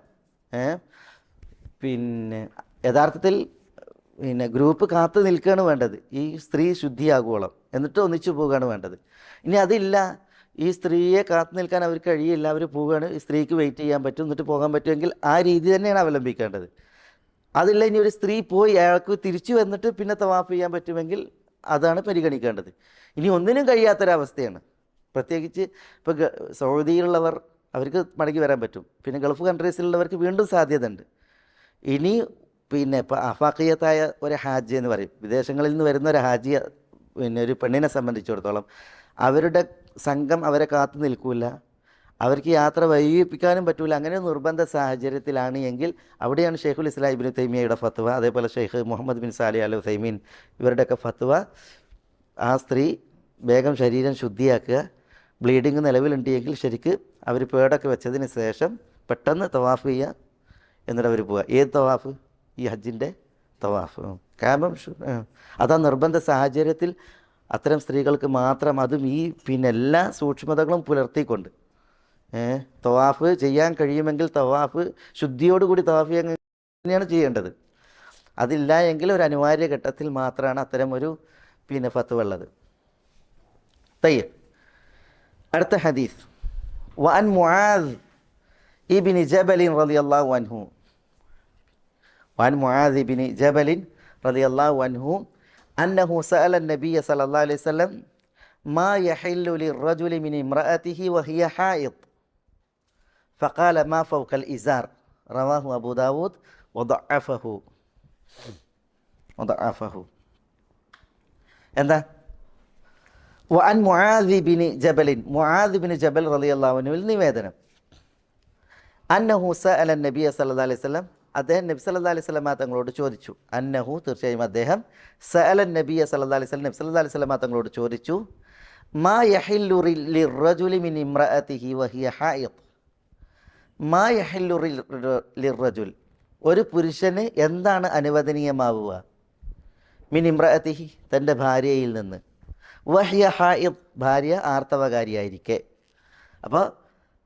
[SPEAKER 1] പിന്നെ യഥാർത്ഥത്തിൽ പിന്നെ ഗ്രൂപ്പ് കാത്തു നിൽക്കുകയാണ് വേണ്ടത്, ഈ സ്ത്രീ ശുദ്ധിയാകുവോളം, എന്നിട്ട് ഒന്നിച്ചു പോവുകയാണ് വേണ്ടത്. ഇനി അതില്ല, ഈ സ്ത്രീയെ കാത്തു നിൽക്കാൻ അവർക്ക് കഴിയില്ല, അവർ പോവുകയാണ്, ഈ സ്ത്രീക്ക് വെയിറ്റ് ചെയ്യാൻ പറ്റും, എന്നിട്ട് പോകാൻ പറ്റുമെങ്കിൽ ആ രീതി തന്നെയാണ് അവലംബിക്കേണ്ടത്. അതില്ല, ഇനി ഒരു സ്ത്രീ പോയി അയാൾക്ക് തിരിച്ചു വന്നിട്ട് പിന്നെ തവാഫ് ചെയ്യാൻ പറ്റുമെങ്കിൽ അതാണ് പരിഗണിക്കേണ്ടത്. ഇനി ഒന്നിനും കഴിയാത്തൊരവസ്ഥയാണ്. പ്രത്യേകിച്ച് ഇപ്പോൾ സൗദിയിലുള്ളവർ അവർക്ക് മടങ്ങി വരാൻ പറ്റും, പിന്നെ ഗൾഫ് കൺട്രീസിലുള്ളവർക്ക് വീണ്ടും സാധ്യത ഉണ്ട്. ഇനി പിന്നെ ഇപ്പോൾ അഫാഖിയത്തായ ഒരു ഹാജി എന്ന് പറയും, വിദേശങ്ങളിൽ നിന്ന് വരുന്ന ഒരു ഹാജി, പിന്നെ ഒരു പെണ്ണിനെ സംബന്ധിച്ചിടത്തോളം അവരുടെ സംഘം അവരെ കാത്തു നിൽക്കില്ല, അവർക്ക് യാത്ര വൈകിപ്പിക്കാനും പറ്റില്ല. അങ്ങനെ നിർബന്ധ സാഹചര്യത്തിലാണ് എങ്കിൽ അവിടെയാണ് ഷെയ്ഖുൽ ഇസ്ലാം ഇബ്നു തൈമിയയുടെ ഫത്വ, അതേപോലെ ഷെയ്ഖ് മുഹമ്മദ് ബിൻ സാലിഹ് അൽ ഉസൈമീൻ ഇവരുടെയൊക്കെ ഫത്വ, ആ സ്ത്രീ വേഗം ശരീരം ശുദ്ധിയാക്കുക, ബ്ലീഡിങ് നിലവിലുണ്ടെങ്കിൽ ശരിക്ക് അവർ പേടൊക്കെ വെച്ചതിന് ശേഷം പെട്ടെന്ന് തവാഫ് ചെയ്യുക, എന്നിട്ട് അവർ പോവുക. ഏത് തവാഫ്? ഈ ഹജ്ജിൻ്റെ തവാഫ്. കാരണം അതാ നിർബന്ധ സാഹചര്യത്തിൽ അത്തരം സ്ത്രീകൾക്ക് മാത്രം, അതും ഈ പിന്നെ എല്ലാ സൂക്ഷ്മതകളും പുലർത്തിക്കൊണ്ട് തവാഫ് ചെയ്യാൻ കഴിയുമെങ്കിൽ തവാഫ് ശുദ്ധിയോടുകൂടി തവാഫ് ചെയ്യാൻ തന്നെയാണ് ചെയ്യേണ്ടത്. അതില്ല എങ്കിൽ ഒരു അനിവാര്യ ഘട്ടത്തിൽ മാത്രമാണ് അത്തരം ഒരു പിന്നെ ഫത്വ ഉള്ളത്. തയ്യബ്. അടുത്ത ഹദീസ്, വഅൻ മുആദ് ഇബ്നു ജബൽ റളിയല്ലാഹു അൻഹു, വഅൻ മുആദ് ഇബ്നു ജബൽ റളിയല്ലാഹു അൻഹു അന്നഹു സഅല النبي صلى الله عليه وسلم ما يحل للرجل من امرأته وهي حائض ഫഖാല മാ ഫൗഖൽ ഇസാർ റവാഹു അബൂ ദാവൂദ് വദഅഫഹു. എന്താ? വഅൻ മുആദ് ബിൻ ജബൽ റളിയല്ലാഹു അൻഹുവിൽ നിവേദനം, അന്നഹു സഅല നബിയ സല്ലല്ലാഹു അലൈഹി വസല്ലം, അദ്ദേഹം നബി സല്ലല്ലാഹു അലൈഹി വസല്ലം തങ്ങളോട് ചോദിച്ചു. അന്നഹു തീർച്ചയായും അദ്ദേഹം, സഅല നബിയ സല്ലല്ലാഹു അലൈഹി വസല്ലം നബി സല്ലല്ലാഹു അലൈഹി വസല്ലം തങ്ങളോട് ചോദിച്ചു, മാ യഹില്ലു ലിർറജുലി മിൻ ഇംറഅതിഹി വഹിയ ഹായിദ്. മാ യഹില്ലു ലിർറജുൽ, ഒരു പുരുഷന് എന്താണ് അനുവദനീയമാവുക, മിൻ ഇംറഅതിഹി തൻ്റെ ഭാര്യയിൽ നിന്ന്, വഹിയ ഹായിദ് ഭാര്യ ആർത്തവകാരിയായിരിക്കെ. അപ്പോൾ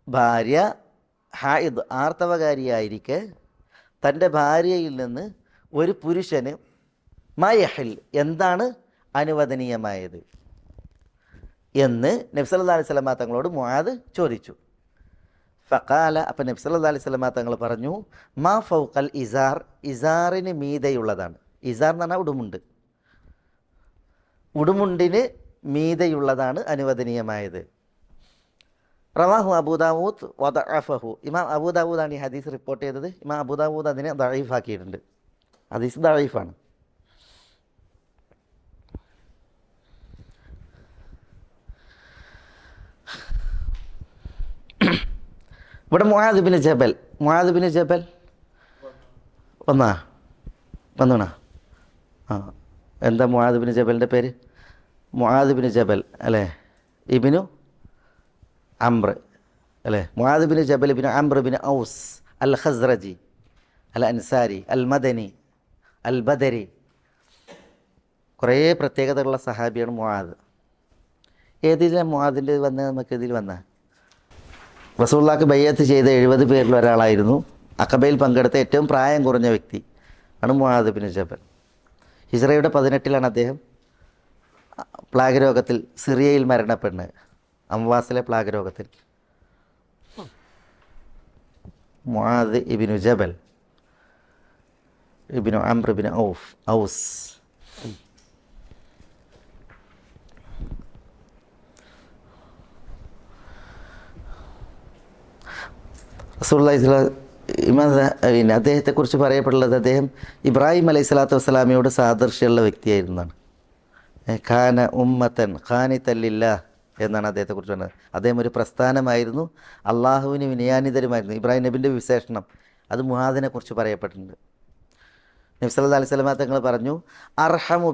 [SPEAKER 1] ഭാര്യ ഹായിദ് ആർത്തവകാരിയായിരിക്കെ തൻ്റെ ഭാര്യയിൽ നിന്ന് ഒരു പുരുഷന് മയഹിൽ എന്താണ് അനുവദനീയമായത് എന്ന് നബി സല്ലല്ലാഹു അലൈഹി വസല്ലം തങ്ങളോട് മുആദ് ചോദിച്ചു. ഫഖാല, അപ്പം നബി സല്ലല്ലാഹു അലൈഹി വസല്ലം തങ്ങൾ പറഞ്ഞു, മാ ഫൗഖൽ ഇസാർ, ഇസാറിന് മീതെയുള്ളതാണ്. ഇസാർ എന്ന് പറഞ്ഞാൽ ഉടുമുണ്ട്, ഉടുമുണ്ടിന് മീതെയുള്ളതാണ് അനുവദനീയമായത്. റവാഹു അബൂ ദാവൂദ് വദഅഫഹു. ഇമാം അബൂ ദാവൂദാണ് ഈ ഹദീസ് റിപ്പോർട്ട് ചെയ്തത്. ഇമാം അബൂ ദാവൂദ് അതിനെ ദഈഫാക്കിയിട്ടുണ്ട്. ഹദീസ് ദഈഫാണ്. ഇവിടെ മുആദ് ബിൻ ജബൽ വന്നോണ. എന്താ മുആദ് ബിൻ ജബലിൻ്റെ പേര്? മുആദ് ബിൻ ജബൽ അല്ലേ, ഇബ്നു അംർ അല്ലേ. Muadh bin Jabal bin Amr bin Aws al ഖസ്റജി അൽ അൻസാരി അൽ മദനി അൽ ബദരി. കുറേ പ്രത്യേകതകളുള്ള സഹാബിയാണ് മുആദ്. ഏതിലാണ് മുആദിൻ്റെ വന്ന് നമുക്ക് ഇതിൽ വന്ന റസൂലുള്ളാഹിക്ക് ബൈഅത്ത് ചെയ്ത 70 പേരിൽ ഒരാളായിരുന്നു. അഖബയിൽ പങ്കെടുത്ത ഏറ്റവും പ്രായം കുറഞ്ഞ വ്യക്തി ആണ് മുആദ് ബിൻ ജബൽ. ഹിജ്റയുടെ 18 അദ്ദേഹം പ്ലാഗ് രോഗത്തിൽ സിറിയയിൽ മരണപ്പെടുന്നത്, അംവാസിലെ പ്ലാഗ് രോഗത്തിൽ. മുആദ് ഇബ്നു ജബൽ ഇബ്നു അംർ ഇബ്നു ഔസ്. റസൂലുള്ളാഹി അദ്ദേഹത്തെക്കുറിച്ച് പറയപ്പെടുള്ളത്, അദ്ദേഹം ഇബ്രാഹിം അലൈഹി സ്വലാത്തു വസ്സലാമയോട് സാദൃശ്യമുള്ള വ്യക്തിയായിരുന്നാണ്. ഖാന ഉമ്മത്തൻ ഖാനിത്തൻ ലില്ലാഹ് എന്നാണ് അദ്ദേഹത്തെക്കുറിച്ച് പറഞ്ഞത്. അദ്ദേഹം ഒരു പ്രസ്ഥാനമായിരുന്നു, അള്ളാഹുവിന് വിനയാനിതരുമായിരുന്നു. ഇബ്രാഹിം നബിൻ്റെ വിശേഷണം അത് മുആദിനെ കുറിച്ച് പറയപ്പെട്ടിട്ടുണ്ട്. നബി സല്ലല്ലാഹു അലൈഹി വസല്ലം തങ്ങൾ പറഞ്ഞു, അർഹമു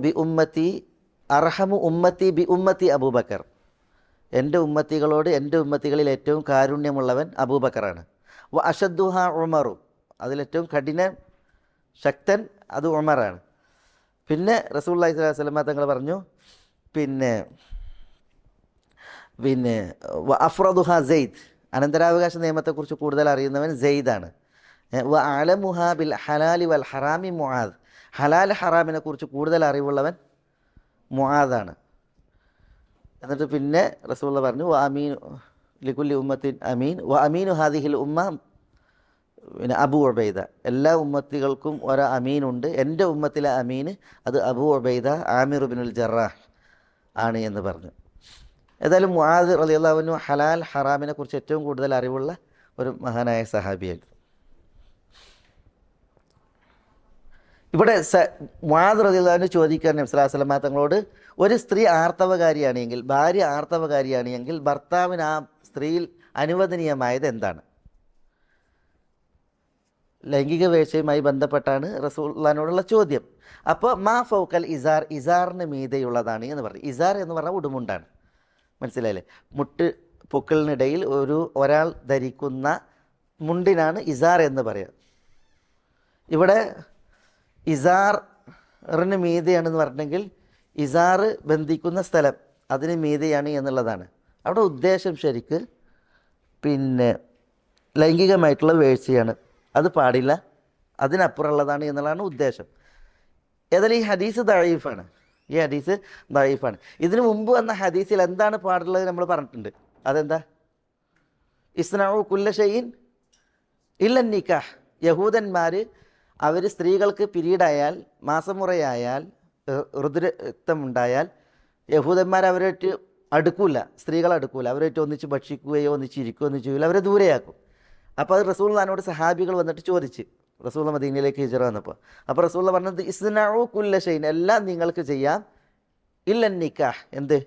[SPEAKER 1] ഉമ്മത്തി ബി ഉമ്മത്തി അബൂബക്കർ. എൻ്റെ ഉമ്മത്തികളോട് എൻ്റെ ഉമ്മത്തികളിൽ ഏറ്റവും കാരുണ്യമുള്ളവൻ അബൂബക്കറാണ്. വ അഷദ്ദുഹ ഉമറു, അതിലേറ്റവും കഠിന ശക്തൻ അത് ഉമറാണ്. പിന്നെ റസൂലുള്ളാഹി സ്വല്ലല്ലാഹു അലൈഹി വസല്ലം തങ്ങൾ പറഞ്ഞു, പിന്നെ വ അഫ്റദുഹ സെയ്ദ്, അനന്തരാവകാശ നിയമത്തെക്കുറിച്ച് കൂടുതൽ അറിയുന്നവൻ സെയ്ദാണ്. വ അലമുഹ ബിൽ ഹലാലി വൽ ഹറാമി മുആദ്, ഹലാൽ ഹറാമിനെ കുറിച്ച് കൂടുതൽ അറിവുള്ളവൻ മുആദാണ്. എന്നിട്ട് പിന്നെ റസൂലുള്ളാഹി പറഞ്ഞു, വ അമീൻ ലികുല്ലി ഉമ്മത്തിൻ അമീൻ വ അമീനു ഹാദിഹിൽ ഉമ്മ പിന്നെ അബൂ ഉബൈദ. എല്ലാ ഉമ്മത്തികൾക്കും ഒരു അമീനുണ്ട്, എൻ്റെ ഉമ്മത്തിലെ അമീന് അത് അബൂ ഉബൈദ ആമിർ ഇബ്നുൽ ജറാഹ് ആണ് എന്ന് പറഞ്ഞു. ഏതായാലും മുആദ് റളിയല്ലാഹു അൻഹു ഹലാൽ ഹറാമിനെ കുറിച്ച് ഏറ്റവും കൂടുതൽ അറിവുള്ള ഒരു മഹാനായ സഹാബിയായിരുന്നു. ഇവിടെ മുആദ് റളിയല്ലാഹു അൻഹു ചോദിക്കാൻ നബി സല്ലല്ലാഹു അലൈഹി വസല്ലം തങ്ങളോട്, ഒരു സ്ത്രീ ആർത്തവകാരിയാണെങ്കിൽ, ഭാര്യ ആർത്തവകാരിയാണെങ്കിൽ ഭർത്താവിന് ആ സ്ത്രീയിൽ അനുവദനീയമായത് എന്താണ്? ലൈംഗിക വേഴ്ചയുമായി ബന്ധപ്പെട്ടാണ് റസൂലുള്ളാഹിനോടുള്ള ചോദ്യം. അപ്പോൾ മാ ഫൗക്കൽ ഇസാർ, ഇസാറിന് മീതെയുള്ളതാണ് എന്ന് പറഞ്ഞു. ഇസാർ എന്ന് പറഞ്ഞാൽ ഉടുമുണ്ടാണ്, മനസ്സിലായില്ലേ? മുട്ട് പൊക്കിളിനിടയിൽ ഒരാൾ ധരിക്കുന്ന മുണ്ടിനാണ് ഇസാർ എന്ന് പറയുക. ഇവിടെ ഇസാറിന് മീതെയാണെന്ന് പറഞ്ഞെങ്കിൽ ഇസാർ ബന്ധിക്കുന്ന സ്ഥലം അതിന് മീതെയാണ് എന്നുള്ളതാണ്. അവിടെ ഉദ്ദേശം ശരിക്ക് പിന്നെ ലൈംഗികമായിട്ടുള്ള വീഴ്ചയാണ്, അത് പാടില്ല, അതിനപ്പുറമുള്ളതാണ് എന്നുള്ളതാണ് ഉദ്ദേശം. ഏതായാലും ഈ ഹദീസ് ദഈഫാണ്. ഇതിനു മുമ്പ് വന്ന ഹദീസിൽ എന്താണ് പാടുള്ളത് നമ്മൾ പറഞ്ഞിട്ടുണ്ട്. അതെന്താ? ഇസ്നഉ കുല്ല ഷൈഇൻ ഇല്ല നിക്കാഹ്. യഹൂദന്മാർ അവർ സ്ത്രീകൾക്ക് പിരീഡായാൽ, മാസമുറയായാൽ, ഋതുരക്തമുണ്ടായാൽ യഹൂദന്മാർ അവരായിട്ട് അടുക്കൂല, സ്ത്രീകൾ അടുക്കൂല, അവരായിട്ട് ഒന്നിച്ച് ഭക്ഷിക്കുകയോ ഒന്നിച്ചിരിക്കുകയോ ഒന്നും ചെയ്യില്ല, അവരെ ദൂരെയാക്കും. അപ്പോൾ അത് റസൂലുള്ളാഹിനോട് സഹാബികൾ വന്നിട്ട് ചോദിച്ച്, റസൂൽ മദീനയിലേക്ക് ഹിജ്റ വന്നപ്പോൾ. അപ്പോൾ റസൂൽ പറഞ്ഞത് ഇസ്നഉ കുല്ല ഷൈൻ, എല്ലാം നിങ്ങൾക്ക് ചെയ്യാം, ഇല്ല നിക്കാഹ്, എന്ത്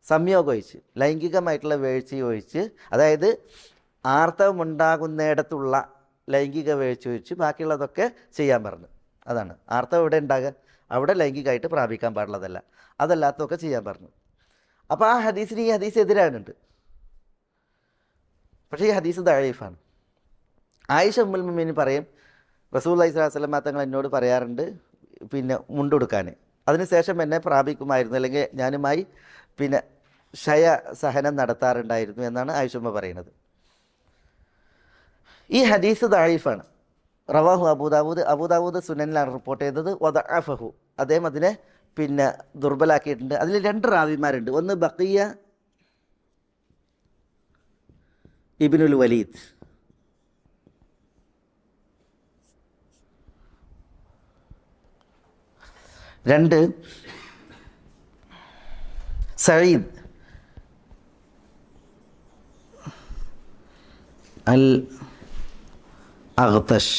[SPEAKER 1] സംയോഗം ഒഴിച്ച്, ലൈംഗികമായിട്ടുള്ള വീഴ്ച ഒഴിച്ച്, അതായത് ആർത്തവമുണ്ടാകുന്നിടത്തുള്ള ലൈംഗിക വീഴ്ച ഒഴിച്ച് ബാക്കിയുള്ളതൊക്കെ ചെയ്യാൻ പറഞ്ഞു. അതാണ് ആർത്തവം എവിടെ ഉണ്ടാകുക, അവിടെ ലൈംഗികമായിട്ട് പ്രാപിക്കാൻ പാടുള്ളതല്ല, അതല്ലാത്തതൊക്കെ ചെയ്യാൻ പറഞ്ഞു. അപ്പോൾ ആ ഹദീസിന് ഈ ഹദീസ് എതിരാകുന്നുണ്ട്. പക്ഷേ ഈ ഹദീസ് ദഈഫാണ്. ആയിഷ ഉമ്മുൽ മുഅ്മിനീൻ പറയും, റസൂലുള്ളാഹി സ്വല്ലല്ലാഹു അലൈഹി വസല്ലം തങ്ങൾ എന്നോട് പറയാറുണ്ട് പിന്നെ മുണ്ടുടുക്കാൻ, അതിനുശേഷം എന്നെ പ്രാപിക്കുമായിരുന്നു, അല്ലെങ്കിൽ ഞാനുമായി പിന്നെ സഹനം നടത്താറുണ്ടായിരുന്നു എന്നാണ് ആയിഷ ഉമ്മ പറയുന്നത്. ഈ ഹദീസ് ദഈഫാണ്. റവാഹു അബൂദാവൂദ് സുനനിലാണ് റിപ്പോർട്ട് ചെയ്തത്. വദഅഫഹു, അദ്ദേഹം അതിനെ പിന്നെ ദുർബലാക്കിയിട്ടുണ്ട്. അതിൽ 2 റാവിമാരുണ്ട്. ഒന്ന് ബഖിയ ഇബ്നുൽ വലീദ്, രണ്ട് സഈദ് അൽ അഗ്തഷ്.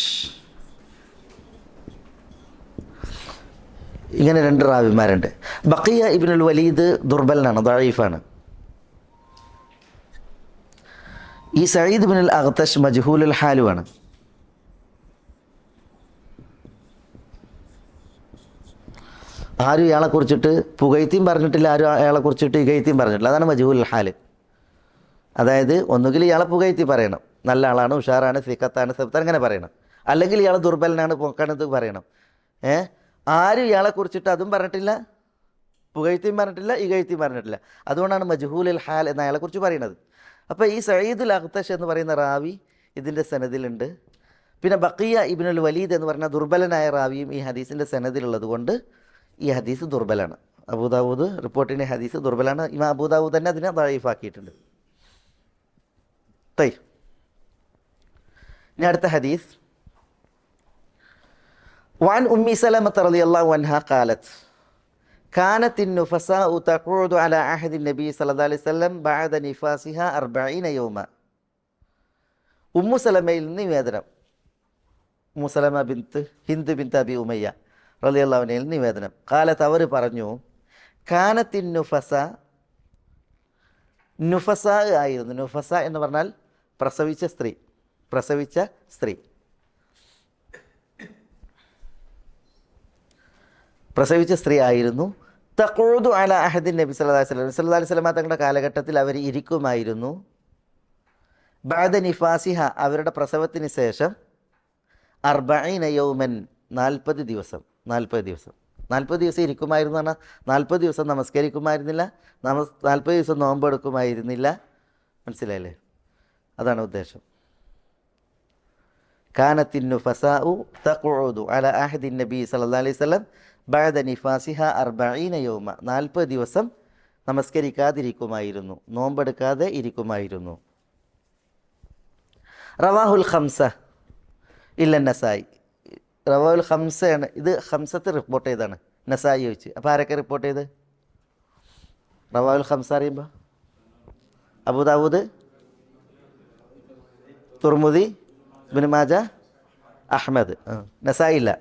[SPEAKER 1] ഇങ്ങനെ 2 റാവിമാരുണ്ട്. ബഖിയ ഇബ്നുൽ വലീദ് ദുർബലനാണ്, ദഈഫാണ്. ഈ സഈദ് ഇബ്നുൽ അഗ്തഷ് മജ്ഹൂലുൽ ഹാലുമാണ്. ആരും ഇയാളെക്കുറിച്ചിട്ട് പുകഴ്ത്തിയും പറഞ്ഞിട്ടില്ല, ആരും അയാളെക്കുറിച്ചിട്ട് ഇകഴ്ത്തിയും പറഞ്ഞിട്ടില്ല. അതാണ് മജ്ഹൂലുൽ ഹാല്. അതായത് ഒന്നുകിൽ ഇയാളെ പുകഴ്ത്തി പറയണം, നല്ല ആളാണ്, ഉഷാറാണ്, സിഖത്താണ്, സബ്താണ്, അങ്ങനെ പറയണം. അല്ലെങ്കിൽ ഇയാൾ ദുർബലനാണ്, പോക്കാണെന്ന് പറയണം. ആരും ഇയാളെക്കുറിച്ചിട്ട് അതും പറഞ്ഞിട്ടില്ല, പുകഴ്ത്തിയും പറഞ്ഞിട്ടില്ല, ഇകഴ്ത്തിയും പറഞ്ഞിട്ടില്ല. അതുകൊണ്ടാണ് മജ്ഹൂലുൽ ഹാൽ എന്ന അയാളെക്കുറിച്ച് പറയുന്നത്. അപ്പോൾ ഈ സഈദുൽ അഗ്തഷ് എന്ന് പറയുന്ന റാവി ഇതിൻ്റെ സനദിലുണ്ട്. പിന്നെ ബഖിയ ഇബ്നുൽ വലീദ് എന്ന് പറഞ്ഞ ദുർബലനായ റാവിയും ഈ ഹദീസിൻ്റെ സനദിലുള്ളത് കൊണ്ട് ഈ ഹദീസ് ദുർബലാണ്. അബൂദാവൂദ് റിപ്പോർട്ടിൻ്റെ ഹദീസ് ദുർബലാണ്. ഇമാം അബൂദാവൂദ് തന്നെ അതിനെ ദഈഫാക്കിയിട്ടുണ്ട്. ഇനി അടുത്ത ഹദീസ്, وعن أم سلمة رضي الله عنها قالت كانت النفساء تقعد على عهد النبي صلى الله عليه وسلم بعد نفاسها 40 يوما. ഉമ്മു സലമയിൽ നിന്ന് നിവേദനം, ഉമ്മു സലമ ബിൻത്ത് ഹിന്ദ് ബിൻത്ത് അബി ഉമയ്യ റളിയല്ലാഹു അൻഹയിൽ നിവേദനം. കാലത്ത് അവർ പറഞ്ഞു, കാനത്തിൻ നുഫസ, നുഫസ ആയിരുന്നു. നുഫസ എന്ന് പറഞ്ഞാൽ പ്രസവിച്ച സ്ത്രീ, പ്രസവിച്ച സ്ത്രീ, പ്രസവിച്ച സ്ത്രീ ആയിരുന്നു. തഖൂദു അല അഹദിൻ നബി സല്ലല്ലാഹു അലൈഹി വസല്ലം തങ്ങളുടെ കാലഘട്ടത്തിൽ അവർ ഇരിക്കുമായിരുന്നു. ബഅദ നിഫാസിഹ, അവരുടെ പ്രസവത്തിന് ശേഷം 40 യൗമൻ, 40 ദിവസം 40 ദിവസം 40 ദിവസം ഇരിക്കുമായിരുന്നു. പറഞ്ഞാൽ 40 ദിവസം നമസ്കരിക്കുമായിരുന്നില്ല, 40 ദിവസം നോമ്പെടുക്കുമായിരുന്നില്ല. മനസ്സിലായില്ലേ? അതാണ് ഉദ്ദേശം. കാനത്തിൻ നുഫസാഉ തഖൂദു അല അഹദിൻ നബി സല്ലല്ലാഹു അലൈഹി വസല്ലം ബഅദ നിഫാസിഹ 40 യൗമ, 40 ദിവസം നമസ്കരിക്കാതിരിക്കുമായിരുന്നു, നോമ്പെടുക്കാതെ ഇരിക്കുമായിരുന്നു. റവാഹുൽ ഖംസ ഇല്ല നസായി. റവാഹുൽ ഖംസയാണ് ഇത്, ഖംസത്ത് റിപ്പോർട്ട് ചെയ്താണ്, നസായി ചോദിച്ച്. അപ്പോൾ ആരൊക്കെ റിപ്പോർട്ട് ചെയ്ത്? റവാഹുൽ ഖംസ അറിയുമ്പോൾ അബൂദാവൂദ്, തുർമുദി, ഇബ്നു മാജ, അഹ്മദ്, നസായി ഇല്ല.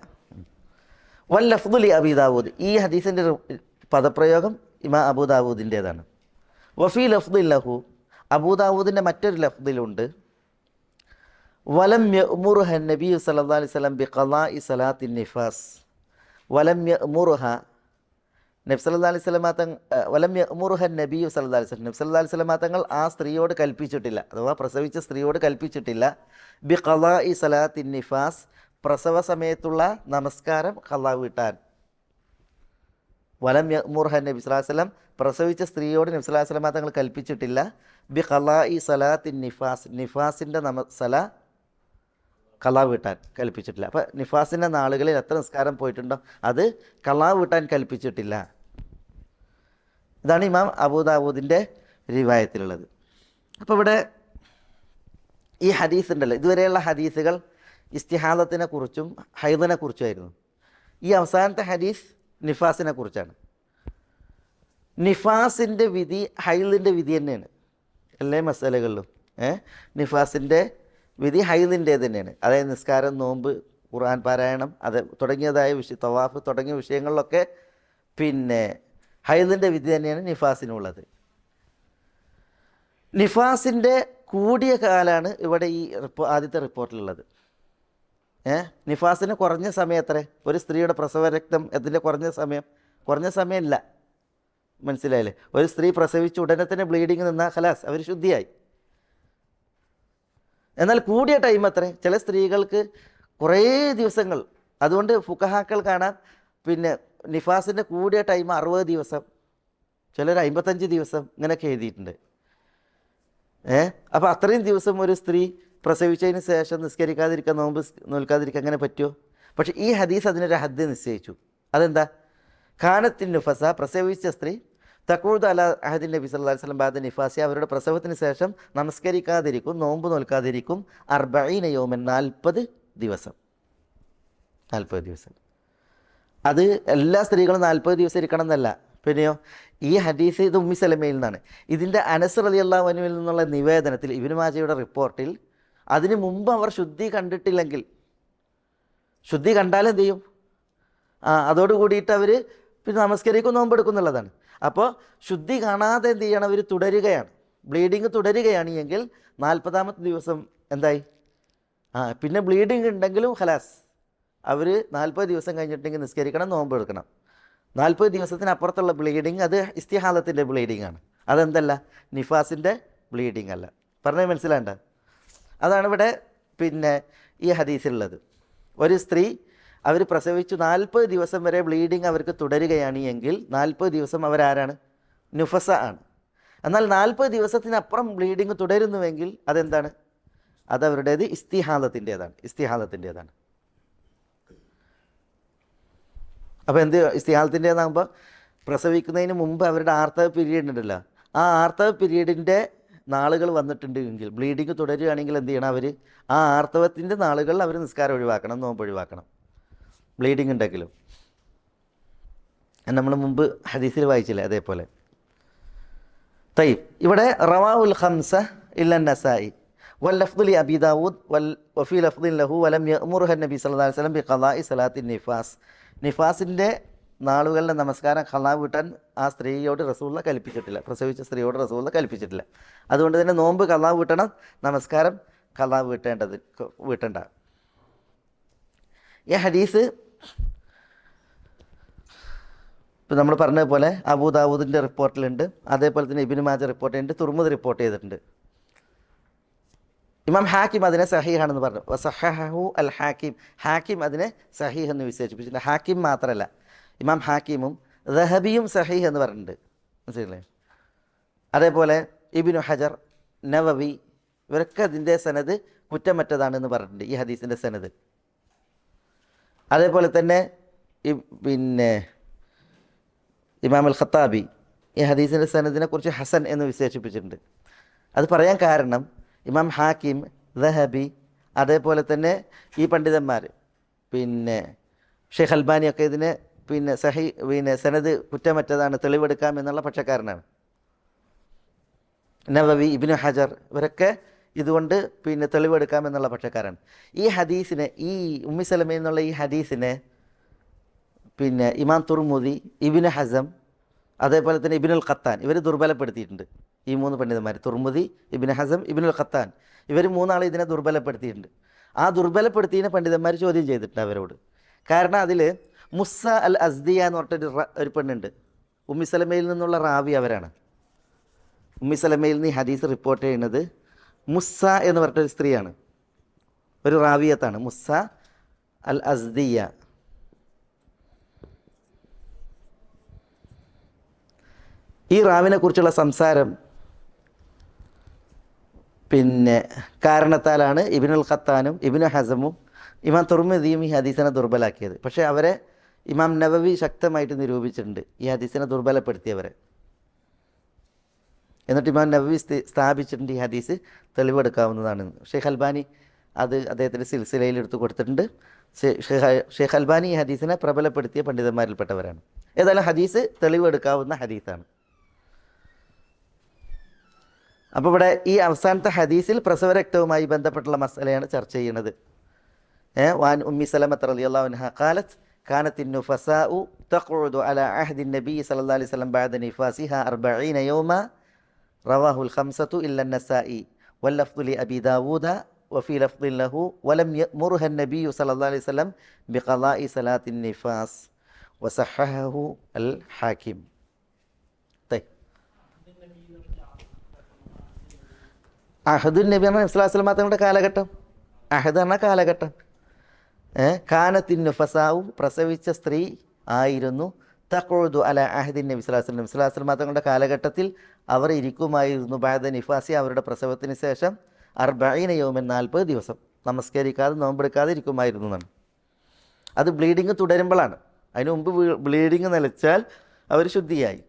[SPEAKER 1] വല്ലഫ്ദുലി അബി ദാവൂദ്, ഈ ഹദീസിൻ്റെ പദപ്രയോഗം ഇമാം അബൂദാവൂദിൻ്റേതാണ്. വഫീ ലഫ്ദിൻ ലഹു, അബൂദാവൂദിൻ്റെ മറ്റൊരു ലഫ്ദിലുണ്ട്, വലം യഅ്മുറുഹ നബി സല്ലല്ലാഹു അലൈഹി വസല്ലം ബിഖളാഇ സലാത്തിൻ നിഫാസ്. വലം യഅ്മുറുഹ, നബി സല്ലല്ലാഹു അലൈഹി വസല്ലം വലം യഅ്മുറുഹ നബി സല്ലല്ലാഹു അലൈഹി വസല്ലം, നബി സല്ലല്ലാഹു അലൈഹി വസല്ലം തങ്ങൾ ആ സ്ത്രീയോട് കൽപ്പിച്ചിട്ടില്ല, അഥവാ പ്രസവിച്ച സ്ത്രീയോട് കൽപ്പിച്ചിട്ടില്ല, ബിഖളാഇ സലാത്തിൻ നിഫാസ്, പ്രസവ സമയത്തുള്ള നമസ്കാരം ഖളാ വീട്ടാൻ. വലം യഅ്മുറുഹ നബി സല്ലല്ലാഹു അലൈഹി വസല്ലം, പ്രസവിച്ച സ്ത്രീയോട് നബി സല്ലല്ലാഹു അലൈഹി വസല്ലം തങ്ങൾ കൽപ്പിച്ചിട്ടില്ല, ബിഖളാഇ സലാത്തിൻ നിഫാസ്, നിഫാസിൻ്റെ സല ഖളാ വീട്ടാൻ കൽപ്പിച്ചിട്ടില്ല. അപ്പോൾ നിഫാസിൻ്റെ നാളുകളിൽ എത്ര നിസ്കാരം പോയിട്ടുണ്ടോ അത് ഖളാ വീട്ടാൻ കൽപ്പിച്ചിട്ടില്ല. ഇതാണ് ഇമാം അബൂദാവൂദിൻ്റെ റിവായത്തിലുള്ളത്. അപ്പോൾ ഇവിടെ ഈ ഹദീസ് ഉണ്ടല്ലോ, ഇതുവരെയുള്ള ഹദീസുകൾ ഇസ്തിഹാദത്തിനെ കുറിച്ചും ഹൈദിനെ കുറിച്ചുമായിരുന്നു. ഈ അവസാനത്തെ ഹദീസ് നിഫാസിനെ കുറിച്ചാണ്. നിഫാസിൻ്റെ വിധി ഹൈദിൻ്റെ വിധി തന്നെയാണ് എല്ലാ മസാലകളിലും. നിഫാസിൻ്റെ വിധി ഹൈദിൻ്റെ തന്നെയാണ്. അതായത് നിസ്കാരം, നോമ്പ്, ഖുർആൻ പാരായണം, അത് തുടങ്ങിയതായ തവാഫ് തുടങ്ങിയ വിഷയങ്ങളിലൊക്കെ പിന്നെ ഹൈദിൻ്റെ വിധി തന്നെയാണ് നിഫാസിനുള്ളത്. നിഫാസിൻ്റെ കൂടിയ കാലാണ് ഇവിടെ ഈ ആദ്യത്തെ റിപ്പോർട്ടിലുള്ളത്. നിഫാസിന് കുറഞ്ഞ സമയം എത്ര? ഒരു സ്ത്രീയുടെ പ്രസവ രക്തം അതിൻ്റെ കുറഞ്ഞ സമയമില്ല. മനസ്സിലായില്ലേ? ഒരു സ്ത്രീ പ്രസവിച്ച് ഉടനെ തന്നെ ബ്ലീഡിങ് നിന്നാൽ ഖലാസ് അവർ ശുദ്ധിയായി. എന്നാൽ കൂടിയ ടൈം എത്ര? ചില സ്ത്രീകൾക്ക് കുറേ ദിവസങ്ങൾ. അതുകൊണ്ട് ഫുഖഹാക്കൾ കാണാൻ പിന്നെ നിഫാസിൻ്റെ കൂടിയ ടൈം 60 ദിവസം, ചിലർ 55 ദിവസം ഇങ്ങനെയൊക്കെ എഴുതിയിട്ടുണ്ട്. അപ്പോൾ അത്രയും ദിവസം ഒരു സ്ത്രീ പ്രസവിച്ചതിന് ശേഷം നിസ്കരിക്കാതിരിക്കാൻ, നോമ്പ് നോൽക്കാതിരിക്കാൻ അങ്ങനെ പറ്റുമോ? പക്ഷേ ഈ ഹദീസ് അതിനൊരു ഹദ് നിശ്ചയിച്ചു. അതെന്താ? ഖാനത്തിൻ നുഫസ, പ്രസവിച്ച സ്ത്രീ, തഖൂദ് അല അഹദിൻ നബി സല്ലല്ലാഹു അലൈഹി വസല്ലം ബാദ നിഫാസിയ, അവരുടെ പ്രസവത്തിന് ശേഷം നമസ്കരിക്കാതിരിക്കും, നോമ്പ് നോൽക്കാതിരിക്കും 40 യൗമൻ, 40 ദിവസം. 40 ദിവസം. അത് എല്ലാ സ്ത്രീകളും 40 ദിവസം ഇരിക്കണം എന്നല്ല. പിന്നെയോ ഈ ഹദീസ് ഇത് ഉമ്മി സലമയിൽ നിന്നാണ്. ഇതിൻ്റെ അനസ് റളിയല്ലാഹു അൻഹുവിൽ നിന്നുള്ള നിവേദനത്തിൽ ഇബ്നു മാജയുടെ റിപ്പോർട്ടിൽ അതിന് മുമ്പ് അവർ ശുദ്ധി കണ്ടിട്ടില്ലെങ്കിൽ, ശുദ്ധി കണ്ടാലെന്ത് ചെയ്യും? അതോട് കൂടിയിട്ട് അവർ പിന്നെ നമസ്കരിക്കും, നോമ്പെടുക്കും എന്നുള്ളതാണ്. അപ്പോൾ ശുദ്ധി കാണാതെ എന്ത് ചെയ്യണം? അവർ തുടരുകയാണ്, ബ്ലീഡിങ് തുടരുകയാണ് എങ്കിൽ 40ാമത്തെ ദിവസം എന്തായി? പിന്നെ ബ്ലീഡിങ് ഉണ്ടെങ്കിലും ഖലാസ് അവർ 40 ദിവസം കഴിഞ്ഞിട്ടെങ്കിൽ നിസ്കരിക്കണം, നോമ്പെടുക്കണം. 40 ദിവസത്തിനപ്പുറത്തുള്ള ബ്ലീഡിങ് അത് ഇസ്തിഹാലത്തിൻ്റെ ബ്ലീഡിങ് ആണ്. അതെന്തല്ല? നിഫാസിൻ്റെ ബ്ലീഡിങ് അല്ല. പറഞ്ഞത് മനസ്സിലാണ്ട? അതാണ് ഇവിടെ പിന്നെ ഈ ഹദീസിലുള്ളത്. ഒരു സ്ത്രീ അവർ പ്രസവിച്ചു 40 ദിവസം വരെ ബ്ലീഡിങ് അവർക്ക് തുടരുകയാണ് എങ്കിൽ 40 ദിവസം അവരാരാണ്? നുഫസ ആണ്. എന്നാൽ 40 ദിവസത്തിനപ്പുറം ബ്ലീഡിങ് തുടരുന്നുവെങ്കിൽ അതെന്താണ്? അതവരുടേത് ഇസ്തിഹാലത്തിൻ്റേതാണ്. അപ്പോൾ എന്ത് ഇസ്തിഹാലത്തിൻ്റേതാകുമ്പോൾ പ്രസവിക്കുന്നതിന് മുമ്പ് അവരുടെ ആർത്തവ പീരീഡ് ഉണ്ടല്ലോ, ആ ആർത്തവ പീരീഡിൻ്റെ നാളുകൾ വന്നിട്ടുണ്ട് എങ്കിൽ, ബ്ലീഡിങ് തുടരുകയാണെങ്കിൽ എന്ത് ചെയ്യണം? അവർ ആ ആർത്തവത്തിൻ്റെ നാളുകളിൽ അവർ നിസ്കാരം ഒഴിവാക്കണം, നോമ്പ് ഒഴിവാക്കണം, ബ്ലീഡിങ് ഉണ്ടെങ്കിലും. നമ്മൾ മുമ്പ് ഹദീസിൽ വായിച്ചില്ലേ? അതേപോലെ തയ്യബ് ഇവിടെ റവാഉൽ ഖംസ ഇല്ല നസായി വല്ലഫ്ദു ലി അബി ദാവൂദ് വഫി ലഫ്ദിൻ ലഹു വലം യഅ്മുറുഹ നബി സല്ലല്ലാഹു അലൈഹി വസല്ലം ബിഖളാഇ സലാത്തിൻ നിഫാസ്. നിഫാസിൻ്റെ നാളുകളിലെ നമസ്കാരം ഖളാ വീട്ടാൻ ആ സ്ത്രീയോട് റസൂലുള്ള കൽപ്പിച്ചിട്ടില്ല, പ്രസവിച്ച സ്ത്രീയോട് റസൂലുള്ള കൽപ്പിച്ചിട്ടില്ല. അതുകൊണ്ട് തന്നെ നോമ്പ് ഖളാ വീട്ടണം, നമസ്കാരം ഖളാ വീട്ടേണ്ട. ഈ ഹദീസ് ഇപ്പം നമ്മൾ പറഞ്ഞതുപോലെ അബൂ ദാവൂദിൻ്റെ റിപ്പോർട്ടിലുണ്ട്, അതേപോലെ തന്നെ ഇബ്നു മാജ റിപ്പോർട്ട് ചെയ്തിട്ടുണ്ട്, തുർമുദ് റിപ്പോർട്ട് ചെയ്തിട്ടുണ്ട്. ഇമാം ഹാക്കിം അതിനെ സഹീഹാണെന്ന് പറഞ്ഞു. വസഹഹു അൽ ഹാക്കിം, ഹാക്കിം അതിനെ സഹീഹ് എന്ന് വിശേഷിപ്പിച്ചിട്ടുണ്ട്. ഹാക്കിം മാത്രമല്ല, ഇമാം ഹാക്കിമും ദഹബിയും സഹീഹ് എന്ന് പറഞ്ഞിട്ടുണ്ട്. മനസ്സിലല്ലേ? അതേപോലെ ഇബ്നു ഹജർ, നവവി, ഇവരൊക്കെ അതിൻ്റെ സനത് കുറ്റമറ്റതാണെന്ന് പറഞ്ഞിട്ടുണ്ട്, ഈ ഹദീസിൻ്റെ സനത്. അതേപോലെ തന്നെ പിന്നെ ഇമാം അൽ ഖത്താബി ഈ ഹദീസിൻ്റെ സനദിനെ കുറിച്ച് ഹസൻ എന്ന് വിശേഷിപ്പിച്ചിട്ടുണ്ട്. അത് പറയാൻ കാരണം ഇമാം ഹാക്കിം, ദഹബി, അതേപോലെ തന്നെ ഈ പണ്ഡിതന്മാർ പിന്നെ ഷെയ്ഖ് അൽബാനിയൊക്കെ ഇതിനെ പിന്നെ സനദ് കുറ്റമറ്റതാണ്, തെളിവെടുക്കാം എന്നുള്ള പക്ഷക്കാരനാണ്. നവവി, ഇബ്നു ഹജർ ഇവരൊക്കെ ഇതുകൊണ്ട് പിന്നെ തെളിവെടുക്കാം എന്നുള്ള പക്ഷക്കാരാണ്. ഈ ഹദീസിനെ, ഈ ഉമ്മി സലമയിൽ നിന്നുള്ള ഈ ഹദീസിനെ പിന്നെ ഇമാം തുർമുദി, ഇബ്നു ഹസം, അതേപോലെ തന്നെ ഇബ്നുൽ ഖത്താൻ ഇവർ ദുർബലപ്പെടുത്തിയിട്ടുണ്ട്. ഈ 3 പണ്ഡിതന്മാർ, തുർമുദി, ഇബ്നു ഹസം, ഇബ്നുൽ ഖത്താൻ, ഇവർ 3 ഇതിനെ ദുർബലപ്പെടുത്തിയിട്ടുണ്ട്. ആ ദുർബലപ്പെടുത്തിയ പണ്ഡിതന്മാർ ചോദ്യം ചെയ്തിട്ടുണ്ട് അവരോട്. കാരണം അതിൽ മുസ്സ അൽ അസ്ദിയ എന്ന് പറഞ്ഞിട്ടൊരു പെണ്ണുണ്ട്. ഉമ്മി സലമയിൽ നിന്നുള്ള റാവി അവരാണ്. ഉമ്മി സലമയിൽ നിന്ന് ഈ ഹദീസ് റിപ്പോർട്ട് ചെയ്യുന്നത് മുസ്സ എന്ന് പറഞ്ഞിട്ടൊരു സ്ത്രീയാണ്, ഒരു റാവിയത്താണ്, മുസ്സ അൽ അസ്ദിയ. ഈ റാവിനെ കുറിച്ചുള്ള സംസാരം പിന്നെ കാരണത്താലാണ് ഇബ്നുൽ ഖത്താനും ഇബ്നു ഹസമും ഇമാം തുർമുദിയും ഈ ഹദീസിനെ ദുർബലാക്കിയത്. പക്ഷേ അവരെ ഇമാം നവവി ശക്തമായിട്ട് നിരൂപിച്ചിട്ടുണ്ട്, ഈ ഹദീസിനെ ദുർബലപ്പെടുത്തിയവരെ. എന്നിട്ട് ഇമാം നവവി സ്ഥാപിച്ചിട്ടുണ്ട് ഈ ഹദീസ് തെളിവെടുക്കാവുന്നതാണ്. ഷെയ്ഖ് അൽബാനി അത് അദ്ദേഹത്തിൻ്റെ സിൽസിലയിൽ എടുത്ത് കൊടുത്തിട്ടുണ്ട്. ഷെയ്ഖ് അൽബാനി ഈ ഹദീസിനെ പ്രബലപ്പെടുത്തിയ പണ്ഡിതന്മാരിൽപ്പെട്ടവരാണ്. ഏതായാലും ഹദീസ് തെളിവെടുക്കാവുന്ന ഹദീസാണ്. അപ്പോൾ ഇവിടെ ഈ അവസാനത്തെ ഹദീസിൽ പ്രസവരക്തവുമായി ബന്ധപ്പെട്ടുള്ള മസലയാണ് ചർച്ച ചെയ്യുന്നത്. വാൻ ഉമ്മി സലമത്ത് റളിയല്ലാഹു അൻഹ ഖാലത്ത് കാനത്ത് النفساء تقعد على عهد النبي صلى الله عليه وسلم بعد نفاسها 40 يوما رواه الخمسة إلا النسائي واللفظ لأبي داود وفي لفظ له ولم يأمرها النبي صلى الله عليه وسلم بقضاء صلاة النفاس وصححه الحاكم. طيب അഹദുൻ നബി എന്ന നബി സ്വല്ലല്ലാഹു അലൈഹി വസല്ലം തങ്ങളുടെ കാലഘട്ടം, അഹദ് എന്ന കാലഘട്ടം. കാനത്തിൻ നുഫസാഉ പ്രസവിച്ച സ്ത്രീ ആയിരുന്നു, തഖഉദു അല അഹദിൻ നബി സ്വല്ലല്ലാഹു അലൈഹി വസല്ലം നബി സ്വല്ലല്ലാഹു അലൈഹി വസല്ലം തങ്ങളുടെ കാലഘട്ടത്തിൽ അവർ ഇരിക്കുമായിരുന്നു. ബഅദ നിഫാസി അവരുടെ പ്രസവത്തിന് ശേഷം 40 യൗമൻ 40 ദിവസം നമസ്കരിക്കാതെ നോമ്പെടുക്കാതെ ഇരിക്കുമായിരുന്നു എന്നാണ്. അത് ബ്ലീഡിങ് തുടരുമ്പോഴാണ്. അതിനു മുമ്പ് ബ്ലീഡിങ് നിലച്ചാൽ അവർ ശുദ്ധിയായി.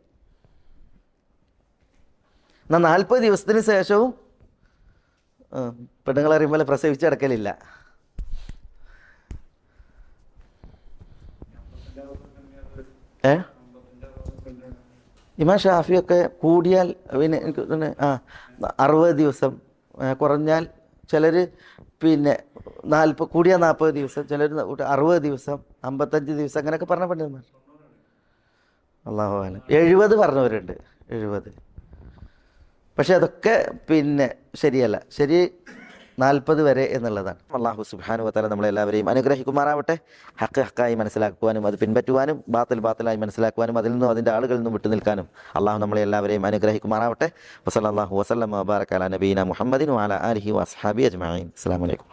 [SPEAKER 1] എന്നാൽ 40 ദിവസത്തിന് ശേഷവും പെണ്ണുങ്ങൾ അറിയുമ്പോൾ പ്രസവിച്ചടക്കലില്ല. ഇമാം ഷാഫിയൊക്കെ കൂടിയാൽ പിന്നെ എനിക്ക് 60 ദിവസം, കുറഞ്ഞാൽ ചിലർ പിന്നെ 40 കൂടിയാൽ 40 ദിവസം, ചിലർ 60 ദിവസം, 55 ദിവസം അങ്ങനെയൊക്കെ പറഞ്ഞ പറ്റുന്ന അല്ലാഹു അലം. 70 പറഞ്ഞവരുണ്ട്, 70. പക്ഷെ അതൊക്കെ പിന്നെ ശരിയല്ല. ശരി 40 വരെ എന്നുള്ളതാണ്. അല്ലാഹു സുബ്ഹാനഹു വ തആല നമ്മളെല്ലാവരെയും അനുഗ്രഹിക്കുമാറാവട്ടെ. ഹക്ക് ഹക്കായി മനസ്സിലാക്കുവാനും അത് പിൻപറ്റുവാനും ബാത്തിൽ ബാത്തിലായി മനസ്സിലാക്കുവാനും അതിൽ നിന്നും അതിൻ്റെ ആളുകളിൽ നിന്നും വിട്ടു നിൽക്കാനും അള്ളാഹു നമ്മളെല്ലാവരെയും അനുഗ്രഹിക്കുമാറാവട്ടെ. വസല്ലല്ലാഹു വസല്ലമ വബാറക അലാ നബീന മുഹമ്മദിൻ വഅലാ ആലിഹി വഅസ്ഹാബിഹി അജ്മഈൻ. അസ്സലാമു അലൈക്കും.